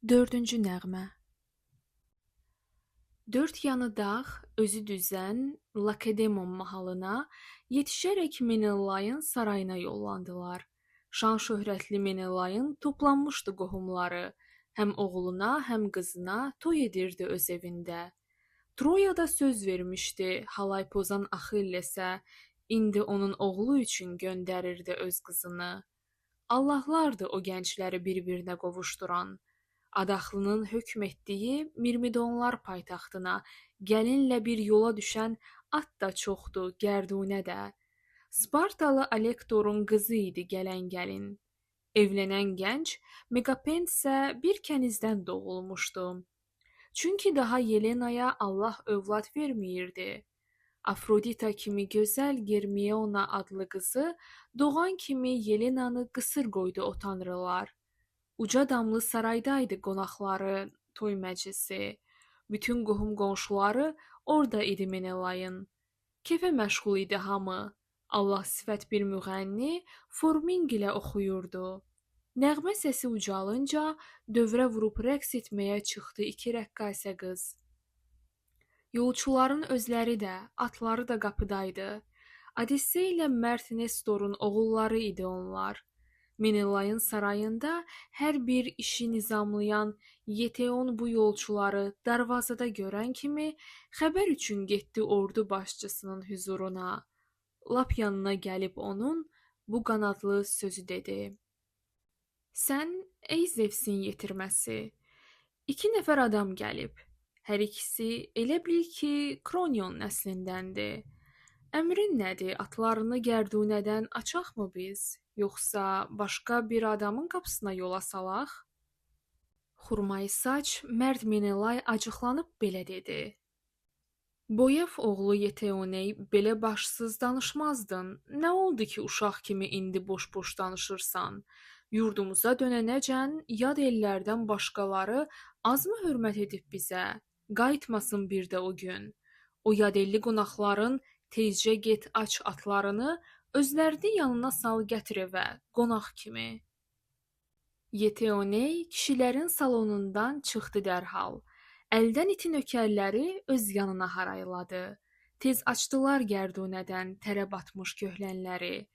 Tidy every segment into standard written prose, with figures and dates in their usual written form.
Dördüncü nəğmə. Dörd yanı dağ, özü düzən Lakedemon mahalına yetişərək Menelayın sarayına yollandılar. Şan-şöhrətli Menelayın toplanmışdı qohumları, həm oğluna, həm qızına toy edirdi öz evində. Troyada söz vermişdi halay pozan Axillesə, indi onun oğlu üçün göndərirdi öz qızını. Allahlardı o gəncləri bir-birinə qovuşduran. Adaxlının hökm etdiyi Mirmidonlar paytaxtına gəlinlə bir yola düşən at da çoxdu, gərdunə də. Spartalı Alektorun qızı idi gələn gəlin. Evlənən gənc Megapent isə bir kənizdən doğulmuşdu. Çünki daha Yelenaya Allah övlad verməyirdi. Afrodita kimi gözəl Germiona adlı qızı doğan kimi Yelenanı qısır qoydu o tanrılar. Uca damlı saraydaydı qonaqları, toy məclisi. Bütün qohum qonşuları orada idi Menelayın. Kefə məşğul idi hamı. Allah sifət bir müğənni Forminq ilə oxuyurdu. Nəğmə səsi ucalınca dövrə vurub rəqs etməyə çıxdı iki rəqqasə qız. Yolçuların özləri də, atları da qapıdaydı. Odissey ilə Mərd Nestorun oğulları idi onlar. Menelayın sarayında hər bir işi nizamlayan Yeteon bu yolçuları darvazada görən kimi xəbər üçün getdi ordu başçısının hüzuruna. Lap yanına gəlib onun bu qanadlı sözü dedi. Sən, ey Zevsin yetirməsi, 2 nəfər adam gəlib. Hər ikisi elə bil ki, Kronion nəslindəndir. Əmrin nədir, atlarını gərdunədən açaqmı biz, yoxsa başqa bir adamın qapısına yola salaq? Xurmayı saç Mərd Menelay acıqlanıb belə dedi. Boyev oğlu Yeteoney belə başsız danışmazdın. Nə oldu ki, uşaq kimi indi boş-boş danışırsan? Yurdumuza dönənəcən yad ellərdən başqaları azmı hörmət edib bizə? Qayıtmasın bir də o gün. O yad elli qonaqların tezcə get aç atlarını, özlərini yanına sal gətir evə, qonaq kimi. Yeteoney kişilərin salonundan çıxdı dərhal. Əldən iti nökərləri öz yanına harayladı. Tez açdılar gərdunədən tərə batmış köhlənləri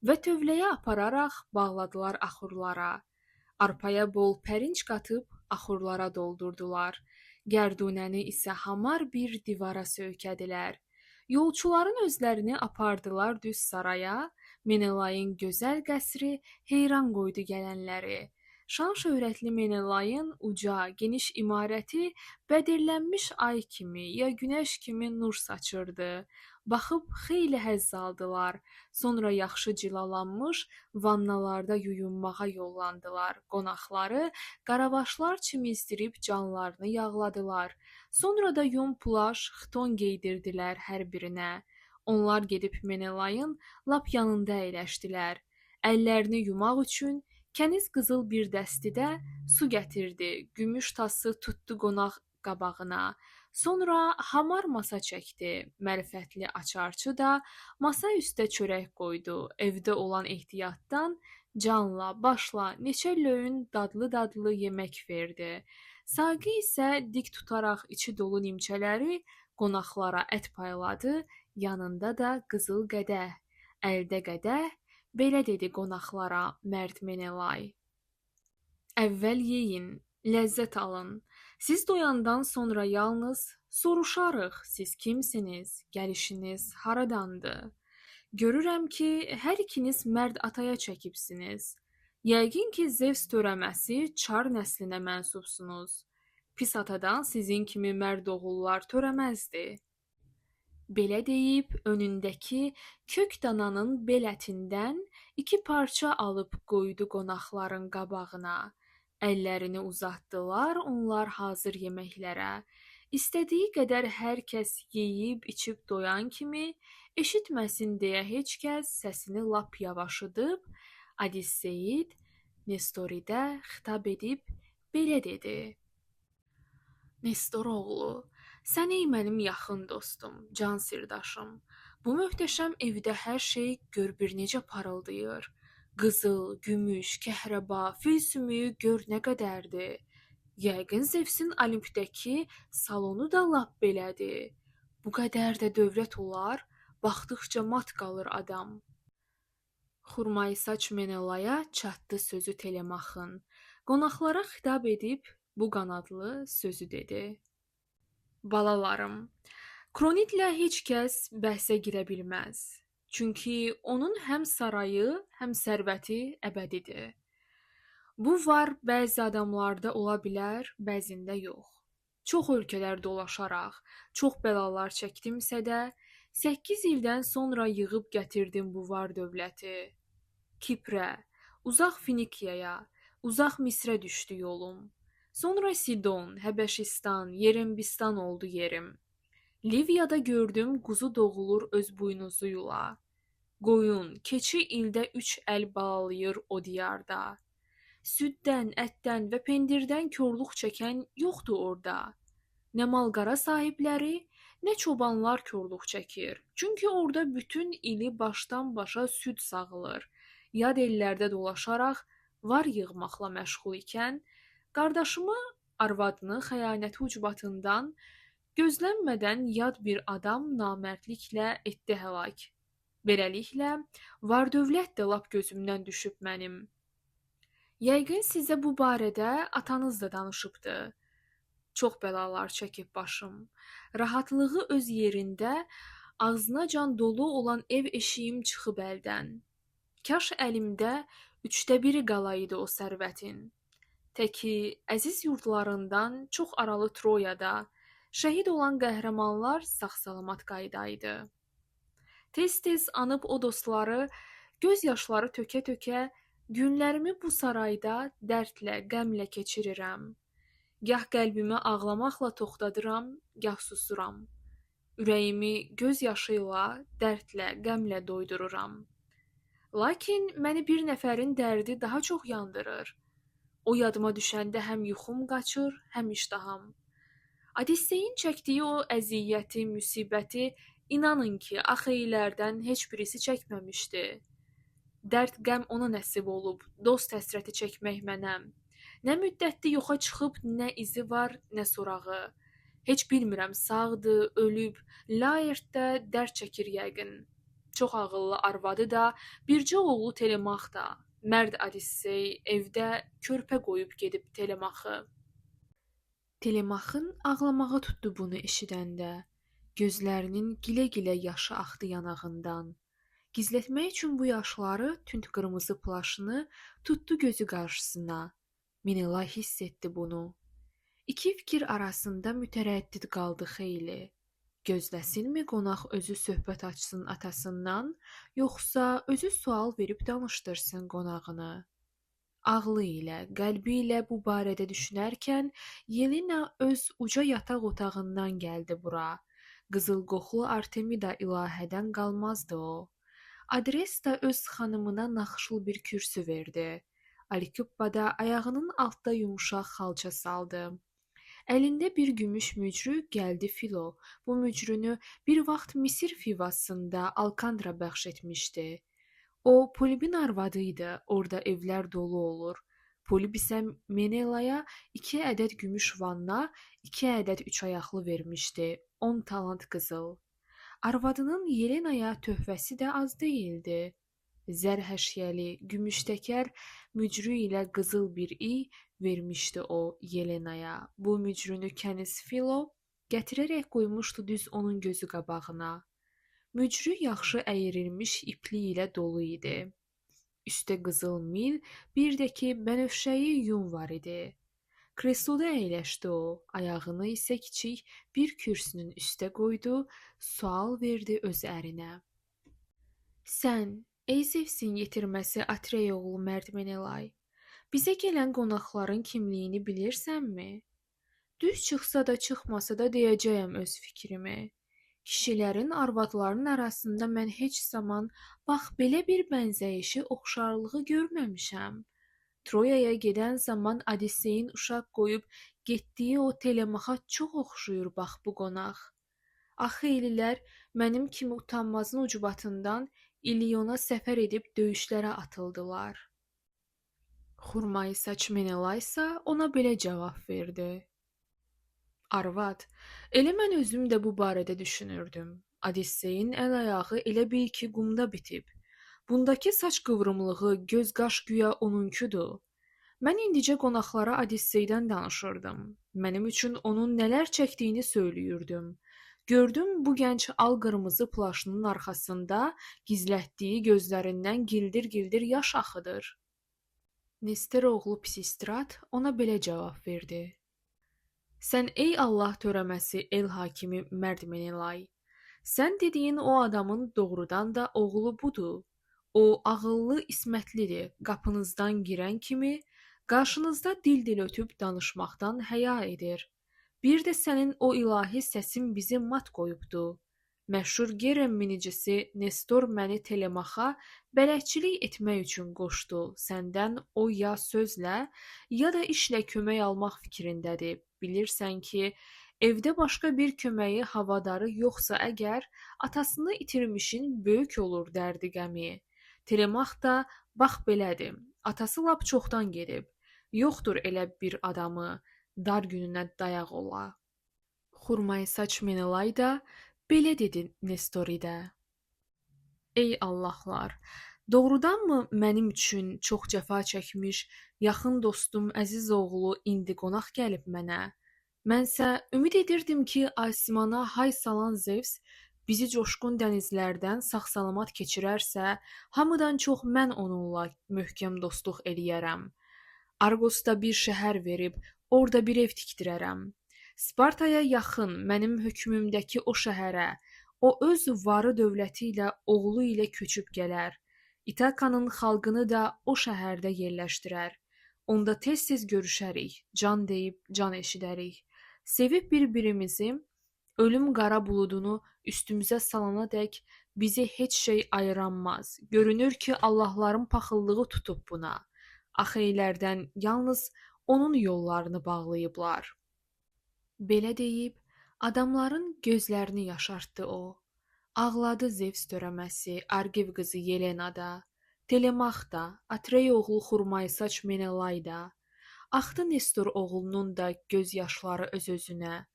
və tövləyə apararaq bağladılar axurlara. Arpaya bol pərinç qatıb axurlara doldurdular. Gərdunəni isə hamar bir divara söykədilər. Yolçuların özlərini apardılar düz saraya, Menelayın gözəl qəsri heyran qoydu gələnləri. Şan-şöhrətli Menelayın uca, geniş imarəti bədirlənmiş ay kimi ya günəş kimi nur saçırdı. Baxıb xeyli həzz aldılar. Sonra yaxşı cilalanmış vannalarda yuyunmağa yollandılar. Qonaqları qaravaşlar çimizdirib canlarını yağladılar. Sonra da yun plaş, xton geydirdilər hər birinə. Onlar gedib Menelayın lap yanında əyləşdilər. Əllərini yumaq üçün kəniz qızıl bir dəstidə su gətirdi, gümüş tası tutdu qonaq qabağına. Sonra hamar masa çəkdi, mərifətli açarçı da masa üstə çörək qoydu. Evdə olan ehtiyatdan canla, başla neçə löyn dadlı-dadlı yemək verdi. Saqi isə dik tutaraq içi dolu nimçələri qonaqlara ət payladı, yanında da qızıl qədəh, əldə qədəh. Belə dedi qonaqlara Mərd Menelay. Əvvəl yeyin, ləzzət alın. Siz doyandan sonra yalnız soruşarıq, siz kimsiniz, gəlişiniz haradandır? Görürəm ki, hər ikiniz mərd ataya çəkibsiniz. Yəqin ki, Zevs törəməsi Çar nəslinə mənsubsunuz. Pis atadan sizin kimi mərd oğullar törəməzdi. Belə deyib, önündəki kök dananın bel ətindən 2 parça alıb qoydu qonaqların qabağına. Əllərini uzatdılar onlar hazır yeməklərə. İstədiyi qədər hər kəs yeyib, içib doyan kimi, eşitməsin deyə heç kəs səsini lap yavaşıdıb, Odisseyid Nestoridə xitab edib belə dedi. Nestor oğlu, sən ey mənim yaxın dostum, can sirdaşım. Bu möhtəşəm evdə hər şey gör bir necə parıldayır. Qızıl, gümüş, kəhrəba, fil sümüyü gör nə qədərdir. Yəqin Zevsin Olimpdəki salonu da lap belədir. Bu qədər də dövlət olar, baxdıqca mat qalır adam. Xurmayı saç Menelaya çatdı sözü Telemaxın. Qonaqlara xitab edib bu qanadlı sözü dedi. Balalarım, Kronidlə heç kəs bəhsə girə bilməz. Çünki onun həm sarayı, həm sərvəti əbədidir. Bu var bəzi adamlarda ola bilər, bəzində yox. Çox ölkələr dolaşaraq, çox bəlalar çəkdimsə də, 8 ildən sonra yığıb gətirdim bu var dövləti. Kiprə, uzaq Finikiyaya, uzaq Misrə düşdü yolum. Sonra Sidon, Həbəşistan, Yerembistan oldu yerim. Liviyada gördüm quzu doğulur öz buynuzu yula. Qoyun, keçi ildə 3 əl balalayır o diyarda. Süddən, ətdən və pendirdən korluq çəkən yoxdur orada. Nə malqara sahibləri, nə çobanlar korluq çəkir. Çünki orada bütün ili başdan başa süd sağılır. Yad ellərdə dolaşaraq var yığmaqla məşğul ikən, qardaşımı arvadını xəyanəti ucbatından gözlənmədən yad bir adam namərdliklə etdi həlak. Beləliklə, var dövlət də lap gözümdən düşüb mənim. Yəqin sizə bu barədə atanız da danışıbdı. Çox bəlalar çəkib başım. Rahatlığı öz yerində, ağzınacan dolu olan ev eşiyim çıxıb əldən. Kaş əlimdə 1/3 qalaydı o sərvətin. Təki əziz yurdlarından çox aralı Troyada şəhid olan qəhrəmanlar sağ-salamat qaydaydı. Tez-tez anıb o dostları, göz yaşları tökə-tökə günlərimi bu sarayda dərdlə, qəmlə keçirirəm. Gah qəlbimi ağlamaqla toxtadıram, gah susuram. Ürəyimi göz yaşı ilə, dərdlə, qəmlə doydururam. Lakin məni bir nəfərin dərdi daha çox yandırır. O yadıma düşəndə həm yuxum qaçır, həm iştaham. Odisseyin çəkdiyi o əziyyəti, müsibəti inanın ki, axeylərdən heç birisi çəkməmişdi. Dərd qəm ona nəsib olub, dost həsrəti çəkmək mənəm. Nə müddətdir yoxa çıxıb, nə izi var, nə sorağı. Heç bilmirəm sağdır, ölüb, Laertdə dərd çəkir yəqin. Çox ağıllı arvadı da, bircə oğlu Telemax da. Mərd Odissey evdə körpə qoyub gedib Telemaxı. Telemaxın ağlamağa tutdu bunu eşidəndə. Gözlərinin gilə-gilə yaşı axdı yanağından. Gizlətmək üçün bu yaşları tünd qırmızı plaşını tutdu gözü qarşısına. Menelay hiss etdi bunu. İki fikir arasında mütərəddid qaldı xeyli. Gözləsinmi qonaq özü söhbət açsın atasından, yoxsa özü sual verib danışdırsın qonağını? Ağlı ilə, qəlbi ilə bu barədə düşünərkən, Yelena öz uca yataq otağından gəldi bura. Qızılqoxlu Artemida ilahədən qalmazdı o. Adres da öz xanımına naxışlı bir kürsü verdi. Alikippa da ayağının altda yumuşaq xalça saldı. Əlində bir gümüş mücrü gəldi Filo. Bu mücrünü bir vaxt Misir Fivasında Alkandra bəxş etmişdi. O, Polibin arvadı idi, orada evlər dolu olur. Polib isə Menelaya 2 ədəd gümüş vanna, 2 ədəd 3 ayaqlı vermişdi, 10 talant qızıl. Arvadının Yelenaya töhfəsi də az deyildi. Zər həşiyəli, gümüştəkər mücrü ilə qızıl bir iy vermişdi o Yelenaya. Bu mücrünü kəniz Filo gətirərək qoymuşdu düz onun gözü qabağına. Mücrü yaxşı əyrilmiş ipli ilə dolu idi. Üstə qızıl mil, bir də ki bənövşəyi yun var idi. Kresloda əyləşdi o, ayağını isə kiçik bir kürsünün üstə qoydu, sual verdi öz ərinə. Sən, ey Zevsin yetirməsi Atreya oğlu Mərd Menelay, bizə gələn qonaqların kimliyini bilirsənmi? Düz çıxsa da çıxmasa da deyəcəyəm öz fikrimi. Kişilərin, arvadların arasında mən heç zaman bax belə bir bənzəyişi, oxşarlığı görməmişəm. Troyaya gedən zaman Odisseyin uşaq qoyub getdiyi o Telemaxa çox oxşuyur bax bu qonaq. Axı elilər mənim kimi utanmazın ucbatından İlyona səfər edib döyüşlərə atıldılar. Xurmayı saç Menelay isə ona belə cavab verdi: Arvad, elə mən özüm də bu barədə düşünürdüm. Odisseyin əl-ayağı elə bil ki qumda bitib. Bundakı saç qıvrımlığı, göz qaş güya onunkudur. Mən indicə qonaqlara Odisseydən danışırdım. Mənim üçün onun nələr çəkdiyini söyləyirdim. Gördüm bu gənc al-qırmızı plaşının arxasında gizlətdiyi gözlərindən gildir-gildir yaş axıdır. Nestor oğlu Pisistrat ona belə cavab verdi: Sən ey Allah törəməsi el hakimi Mərd Menelay, sən dediyin o adamın doğrudan da oğlu budur. O ağıllı, ismətlidir. Qapınızdan girən kimi qarşınızda dil-dil ötüb danışmaqdan həya edir. Bir də sənin o ilahi səsin bizi mat qoyubdu. Məşhur Gerem minicisi Nestor məni Telemaxa bələdçilik etmək üçün qoşdu. Səndən o ya sözlə, ya da işlə kömək almaq fikrindədir. Bilirsən ki, evdə başqa bir köməyi havadarı yoxsa əgər, atasını itirmişin böyük olur dərdi qəmi. Telemax da bax belədir. Atası lap çoxdan gedib. Yoxdur elə bir adamı dar gününə dayaq ola. Xurmayı saç Menelay da belə dedi Nestoridə: Ey Allahlar, doğrudanmı mənim üçün çox cəfa çəkmiş yaxın dostum əziz oğlu indi qonaq gəlib mənə? Mənsə ümid edirdim ki, asimana hay salan Zevs bizi coşqun dənizlərdən sağ-salamat keçirərsə, hamıdan çox mən onunla möhkəm dostluq eləyərəm. Argosda bir şəhər verib, orada bir ev tikdirərəm. Spartaya yaxın mənim hökmümdəki o şəhərə, o öz varı dövləti ilə oğlu ilə köçüb gələr. İtakanın xalqını da o şəhərdə yerləşdirər. Onda tez-tez görüşərik, can deyib can eşidərik. Sevib bir-birimizi, ölüm qara buludunu üstümüzə salana dək bizi heç şey ayıranmaz. Görünür ki, Allahların paxıllığı tutub buna. Axeylərdən yalnız onun yollarını bağlayıblar. Belə deyib, adamların gözlərini yaşartdı o. Ağladı Zevs törəməsi, Argiv qızı Yelena da, Telemax da, Atrey oğlu Xurmaysaç Menelay da. Axdı Nestor oğlunun da göz yaşları öz-özünə.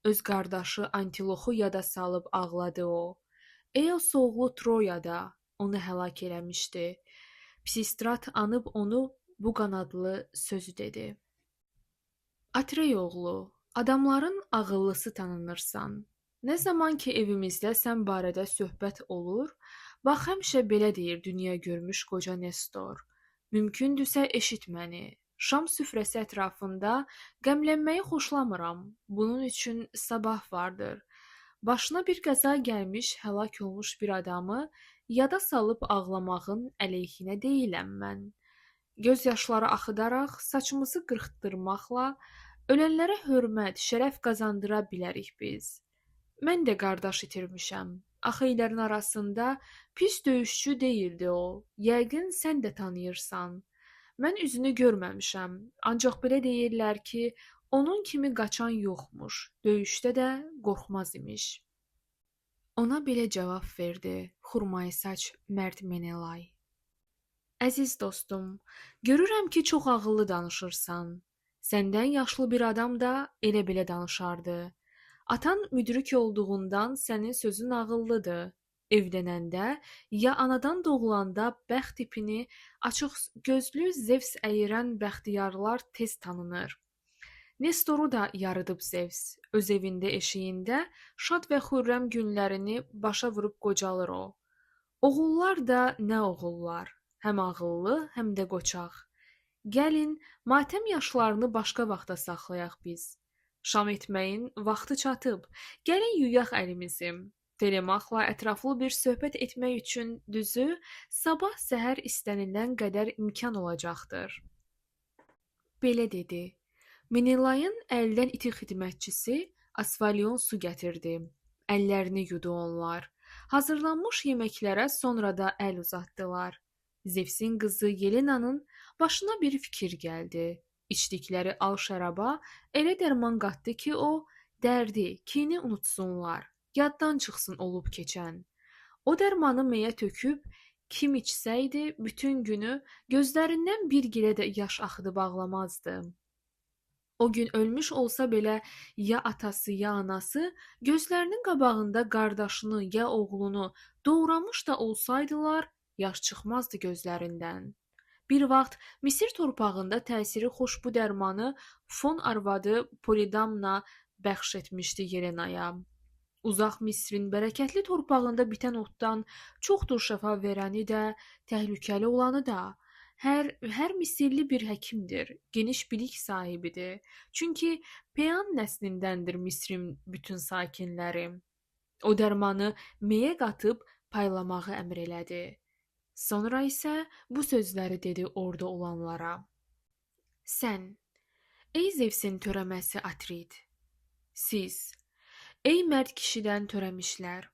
Öz qardaşı Antiloxu yada salıb ağladı o. Eos oğlu Troyada onu həlak eləmişdi. Pisistrat anıb onu bu qanadlı sözü dedi: Atrey oğlu, adamların ağıllısı tanınırsan. Nə zaman ki evimizdə sən barədə söhbət olur, bax həmişə belə deyir dünya görmüş qoca Nestor. Mümkündürsə eşit məni. Şam süfrəsi ətrafında qəmlənməyi xoşlamıram. Bunun üçün sabah vardır. Başına bir qəza gəlmiş, həlak olmuş bir adamı yada salıb ağlamağın əleyhinə deyiləm mən. Göz yaşları axıdaraq, saçımızı qırxdırmaqla ölənlərə hörmət, şərəf qazandıra bilərik biz. Mən də qardaş itirmişəm. Axeylərin arasında pis döyüşçü deyildi o. Yəqin sən də tanıyırsan. Mən üzünü görməmişəm. Ancaq belə deyirlər ki, onun kimi qaçan yoxmuş. Döyüşdə də qorxmaz imiş. Ona belə cavab verdi Xurmaysaç Mərd Menelay: Əziz dostum, görürəm ki, çox ağıllı danışırsan. Səndən yaşlı bir adam da elə belə danışardı. Atan müdrik olduğundan sənin sözün ağıllıdır. Evlənəndə ya anadan doğulanda bəxt ipini açıq gözlü Zevs əyirən bəxtiyarlar tez tanınır. Nestoru da yarıdıb Zevs. Öz evində eşiyində şad və xürrəm günlərini başa vurub qocalır o. Oğullar da nə oğullar, həm ağıllı, həm də qoçaq. Gəlin, matəm yaşlarını başqa vaxta saxlayaq biz. Şam etməyin vaxtı çatıb. Gəlin yuyaq əlimizi. Telemaxla ətraflı bir söhbət etmək üçün düzü sabah səhər istənilən qədər imkan olacaqdır. Belə dedi. Menelayın əldən iti xidmətçisi Asfalyon su gətirdi. Əllərini yudu onlar. Hazırlanmış yeməklərə sonra da əl uzatdılar. Zevsin qızı Yelenanın başına bir fikir gəldi. İçdikləri al şəraba elə dərman qatdı ki, o dərdi, kini unutsunlar, yaddan çıxsın olub keçən. O dərmanı meyə töküb Kim içsəydi, bütün günü gözlərindən bir gilə də yaş axıdıb ağlamazdı. O gün ölmüş olsa belə ya atası ya anası gözlərinin qabağında qardaşını ya oğlunu doğramış da olsaydılar, yaş çıxmazdı gözlərindən. Bir vaxt Misir torpağında təsiri xoş bu dərmanı Fon arvadı Polidamna bəxş etmişdi Yelenaya. Uzaq Misrin bərəkətli torpağında bitən otdan çoxdur şəfa verəni də, təhlükəli olanı da. Hər Misirli bir həkimdir, geniş bilik sahibidir. Çünki Pean nəslindəndir Misrin bütün sakinləri. O dərmanı meyə qatıb paylamağı əmr elədi. Sonra isə bu sözləri dedi orada olanlara. Sən, ey Zevsin törəməsi Atrid, siz, ey mərd kişidən törəmişlər.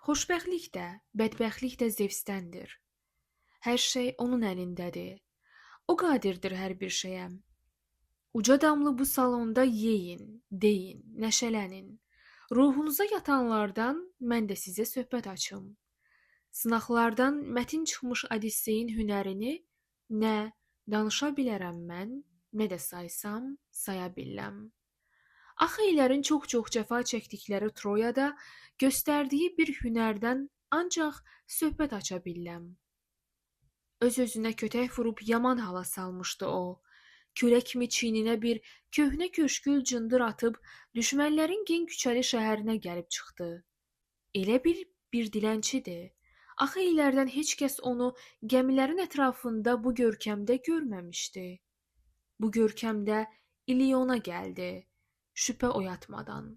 Xoşbəxtlik də, bədbəxtlik də Zevsdəndir. Hər şey onun əlindədir. O qadirdir hər bir şeyə. Uca damlı bu salonda yeyin, deyin, nəşələnin. Ruhunuza yatanlardan mən də sizə söhbət açım. Sınaqlardan mətin çıxmış Odisseyin hünərini nə danışa bilərəm mən, nə də saysam, saya biləm. Axeylərin çox-çox cəfa çəkdikləri Troyada göstərdiyi bir hünərdən ancaq söhbət aça biləm. Öz-özünə kötək vurub yaman hala salmışdı o. Kölə kimi çiyninə bir köhnə köşkül cındır atıb düşmənlərin gen küçəli şəhərinə gəlib çıxdı. Elə bir dilənçidir. Axeylərdən heç kəs onu gəmilərin ətrafında bu görkəmdə görməmişdi. Bu görkəmdə İliona gəldi, şübhə oyatmadan.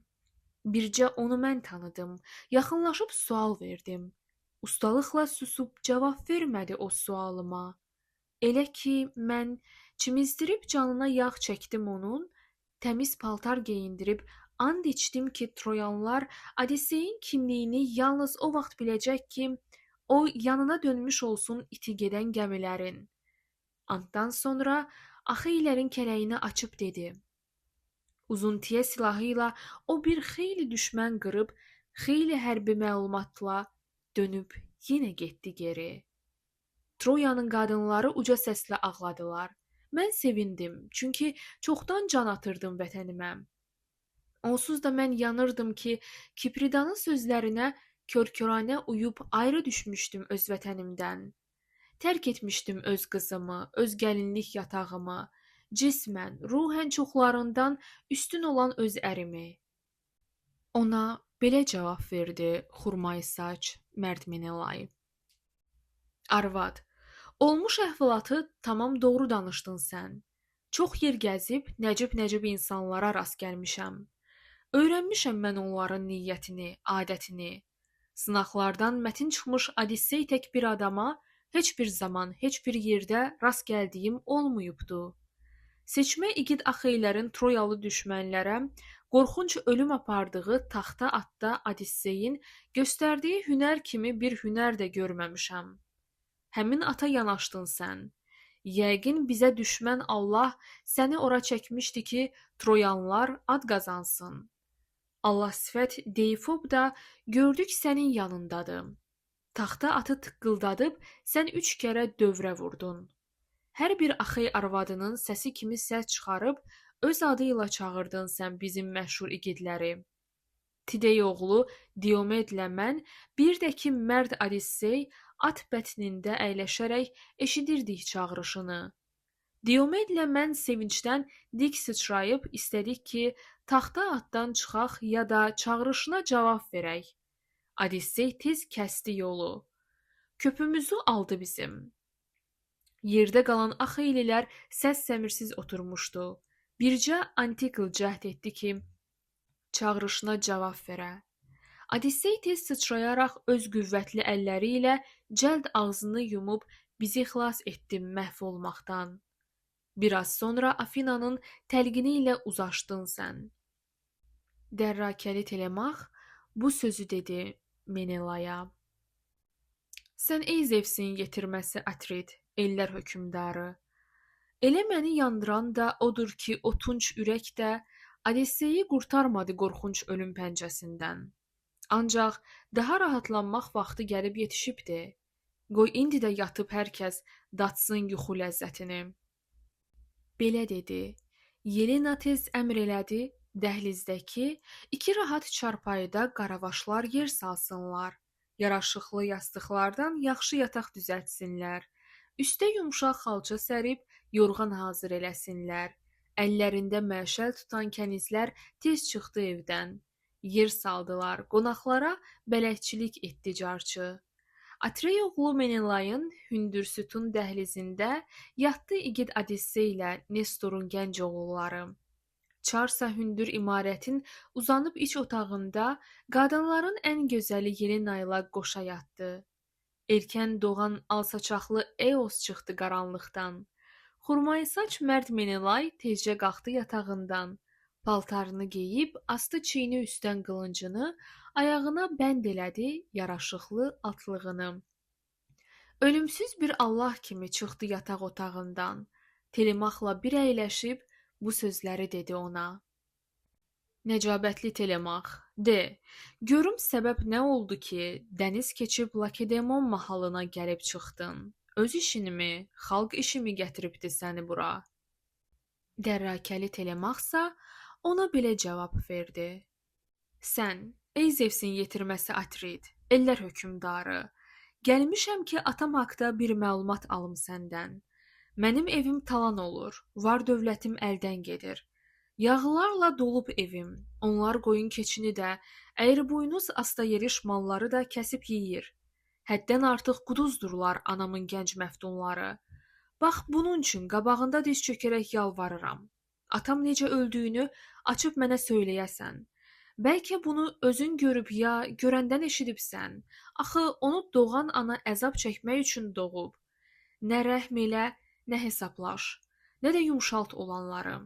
Bircə onu mən tanıdım, yaxınlaşıb sual verdim. Ustalıqla susub cavab vermədi o sualıma. Elə ki, mən çimizdirib canına yağ çəkdim onun, təmiz paltar geyindirib and içdim ki, Troyanlar Odisseyin kimliyini yalnız o vaxt biləcək ki, o yanına dönmüş olsun iti gedən gəmilərin. Anddan sonra Axeylərin kələyini açıb dedi. Uzuntiyə silahıyla o bir xeyli düşmən qırıb, xeyli hərbi məlumatla dönüb yenə getdi geri. Troyanın qadınları uca səslə ağladılar. Mən sevindim, çünki çoxdan can atırdım vətənimə. Onsuz da mən yanırdım ki, Kipridanın sözlərinə kör-köranə uyub ayrı düşmüşdüm öz vətənimdən. Tərk etmişdim öz qızımı, öz gəlinlik yatağımı, cismən, ruhən çoxlarından üstün olan öz ərimi. Ona belə cavab verdi xurmayı saç mərd Menelay. Arvad, olmuş əhvalatı tamam doğru danışdın sən. Çox yer gəzib, nəcib-nəcib insanlara rast gəlmişəm. Öyrənmişəm mən onların niyyətini, adətini. Sınaqlardan mətin çıxmış Odissey tək bir adama heç bir zaman, heç bir yerdə rast gəldiyim olmayıbdı. Seçmə igid Axeylərin Troyalı düşmənlərə qorxunc ölüm apardığı taxta atda Odisseyin göstərdiyi hünər kimi bir hünər də görməmişəm. Həmin ata yanaşdın sən. Yəqin bizə düşmən Allah səni ora çəkmişdi ki, Troyanlar ad qazansın. Allah sifət Deyfob da gördük sənin yanındadır. Taxta atı tıqqıldadıb sən 3 kərə dövrə vurdun. Hər bir Axey arvadının səsi kimi səs çıxarıb öz adı ilə çağırdın sən bizim məşhur igidləri. Tidey oğlu Diomedlə mən bir də ki mərd Odissey at bətnində əyləşərək eşidirdik çağırışını. Diomedlə mən sevincdən dik sıçrayıb istədik ki, taxta atdan çıxaq ya da çağırışına cavab verək. Odissey tez kəsdi yolu. Köpümüzü aldı bizim. Yerdə qalan Axeylilər səs-səmirsiz oturmuşdu. Bircə Antikl cəhd etdi ki, çağırışına cavab verə. Odissey tez sıçrayaraq öz qüvvətli əlləri ilə cəld ağzını yumub bizi xilas etdi məhv olmaqdan. Biraz sonra Afinanın təlqini ilə uzlaşdın sən. Dərrakəli Telemaq bu sözü dedi Menelaya. Sən ey Zevsin yetirməsi Atrid, ellər hökümdarı. Elə məni yandıran da odur ki, o tunç ürək də Odisseyi qurtarmadı qorxunc ölüm pəncəsindən. Ancaq daha rahatlanmaq vaxtı gəlib yetişibdi. Qoy indi də yatıb hər kəs datsın yuxu ləzzətini. Belə dedi. Yelena tez əmr elədi, dəhlizdəki iki rahat çarpayıda qaravaşlar yer salsınlar. Yaraşıqlı yastıqlardan yaxşı yataq düzəltsinlər. Üstə yumşaq xalça sərib yorğan hazır eləsinlər. Əllərində məşəl tutan kənizlər tez çıxdı evdən. Yer saldılar, qonaqlara bələdçilik etdi carçı. Atrey oğlu Menelayın hündürsütun dəhlizində yatdı igid Odissey ilə Nestorun gənc oğulları. Çarsa hündür imarətin uzanıb iç otağında qadınların ən gözəli Yelena ilə qoşa yatdı. Erkən doğan alsaçaqlı Eos çıxdı qaranlıqdan. Xurmayı saç mərd Menelay tezcə qalxdı yatağından. Paltarını geyib, astı çiyni üstdən qılıncını, ayağına bənd elədi yaraşıqlı atlığını. Ölümsüz bir Allah kimi çıxdı yataq otağından. Telemaxla bir əyləşib bu sözləri dedi ona. Nəcabətli Telemax, de, görüm səbəb nə oldu ki, dəniz keçib Lakedemon mahalına gəlib çıxdın? Öz işinimi, xalq işimi gətiribdi səni bura? Dərrakəli Telemaxsa ona belə cavab verdi. Sən, ey Zevsin yetirməsi Atrid, ellər hökümdarı, gəlmişəm ki, atam haqda bir məlumat alım səndən. Mənim evim talan olur, var dövlətim əldən gedir. Yağlarla dolub evim, onlar qoyun keçini də, əyribuynuz asta yeriş malları da kəsib yeyir. Həddən artıq quduzdurlar anamın gənc məftunları. Bax, bunun üçün qabağında diz çökərək yalvarıram. Atam necə öldüyünü açıb mənə söyləyəsən. Bəlkə bunu özün görüb ya görəndən eşidibsən. Axı onu doğan ana əzab çəkmək üçün doğub. Nə rəhm elə, nə hesaplaş, nə də yumşalt olanları.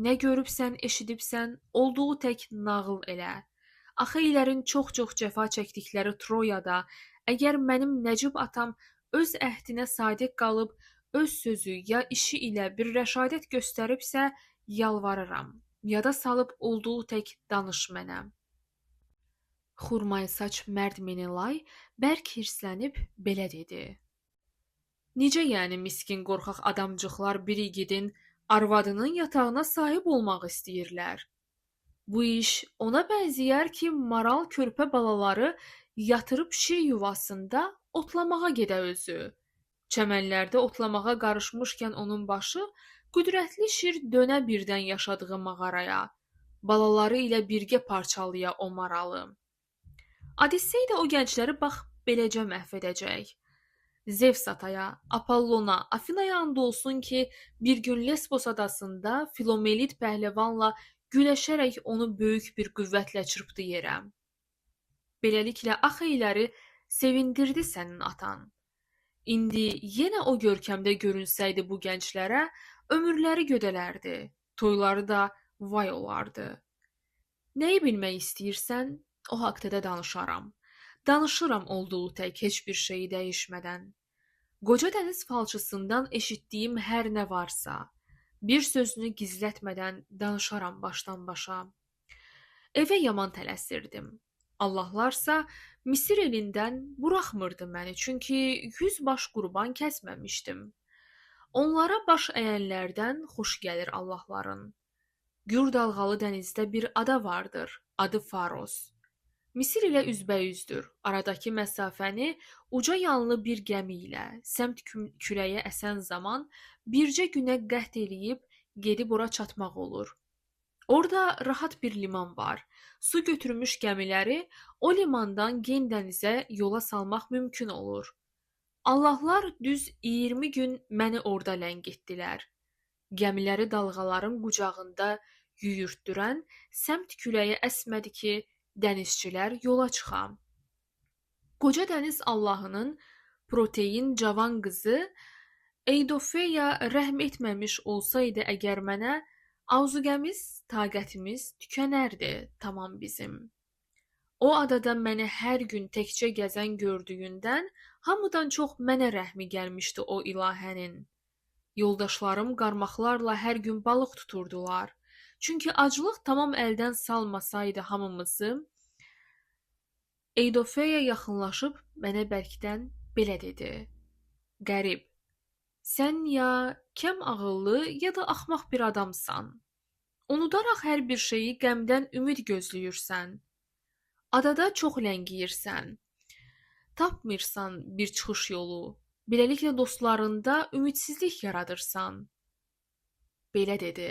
Nə görübsən, eşidibsən, olduğu tək nağıl elə. Axı ilərin çox-çox cəfa çəkdikləri Troyada, əgər mənim Nəcib atam öz əhdinə sadiq qalıb, öz sözü ya işi ilə bir rəşadət göstəribsə, yalvarıram. Yada salıb olduğu tək danış mənə. Xurmayı saç mərd Menelay bərk hirslənib belə dedi. Necə yəni miskin qorxaq adamcıqlar bir igidin arvadının yatağına sahib olmaq istəyirlər? Bu iş ona bənzəyər ki, maral körpə balaları yatırıb şir yuvasında otlamağa gedə özü. Çəmənlərdə otlamağa qarışmışkən onun başı qüdrətli şir dönə birdən yaşadığı mağaraya, balaları ilə birgə parçalaya o maralı. Odissey də o gəncləri bax beləcə məhv edəcək. Zevs ataya, Apollona, Afinaya and olsun ki, bir gün Lesbos adasında Filomelit pəhləvanla güləşərək onu böyük bir qüvvətlə çırpdı yerə. Beləliklə Axeyləri sevindirdi sənin atan. İndi yenə o görkəmdə görünsəydi bu gənclərə, ömürləri gödələrdi, toyları da vay olardı. Nəyi bilmək istəyirsən, o haqda da danışaram. Danışıram olduğu tək heç bir şeyi dəyişmədən. Qoca dəniz falçısından eşitdiyim hər nə varsa, bir sözünü gizlətmədən danışaram başdan başa. Evə yaman tələsirdim. Allahlarsa Misir elindən buraxmırdı məni, çünki 100 baş qurban kəsməmişdim. Onlara baş əyənlərdən xoş gəlir Allahların. Gür dalğalı dənizdə bir ada vardır, adı Faros. Misir ilə üzbəyüzdür. Aradakı məsafəni uca yanlı bir gəmi ilə, səmt küləyə əsən zaman bircə günə qət eləyib gedib ora çatmaq olur. Orada rahat bir liman var. Su götürmüş gəmiləri o limandan gen dənizə yola salmaq mümkün olur. Allahlar düz 20 gün məni orada ləng etdilər. Gəmiləri dalğaların qucağında yüyürtdürən səmt küləyə əsmədi ki, dənizçilər yola çıxam. Qoca dəniz Allahının protein cavan qızı Eydofeya rəhm etməmiş olsaydı əgər mənə, azuqəmiz, taqətimiz tükənərdi tamam bizim. O adada məni hər gün təkcə gəzən gördüyündən hamıdan çox mənə rəhmi gəlmişdi o ilahənin. Yoldaşlarım qarmaqlarla hər gün balıq tuturdular. Çünki aclıq tamam əldən salmasaydı hamımızı, Eydofeya yaxınlaşıb mənə bərkdən Belə dedi: "Qərib, sən ya kəm ağıllı, ya da axmaq bir adamsan. Unudaraq hər bir şeyi qəmdən ümid gözləyirsən. Adada çox ləngiyirsən. Tapmırsan bir çıxış yolu. Beləliklə dostlarında ümidsizlik yaradırsan." Belə dedi.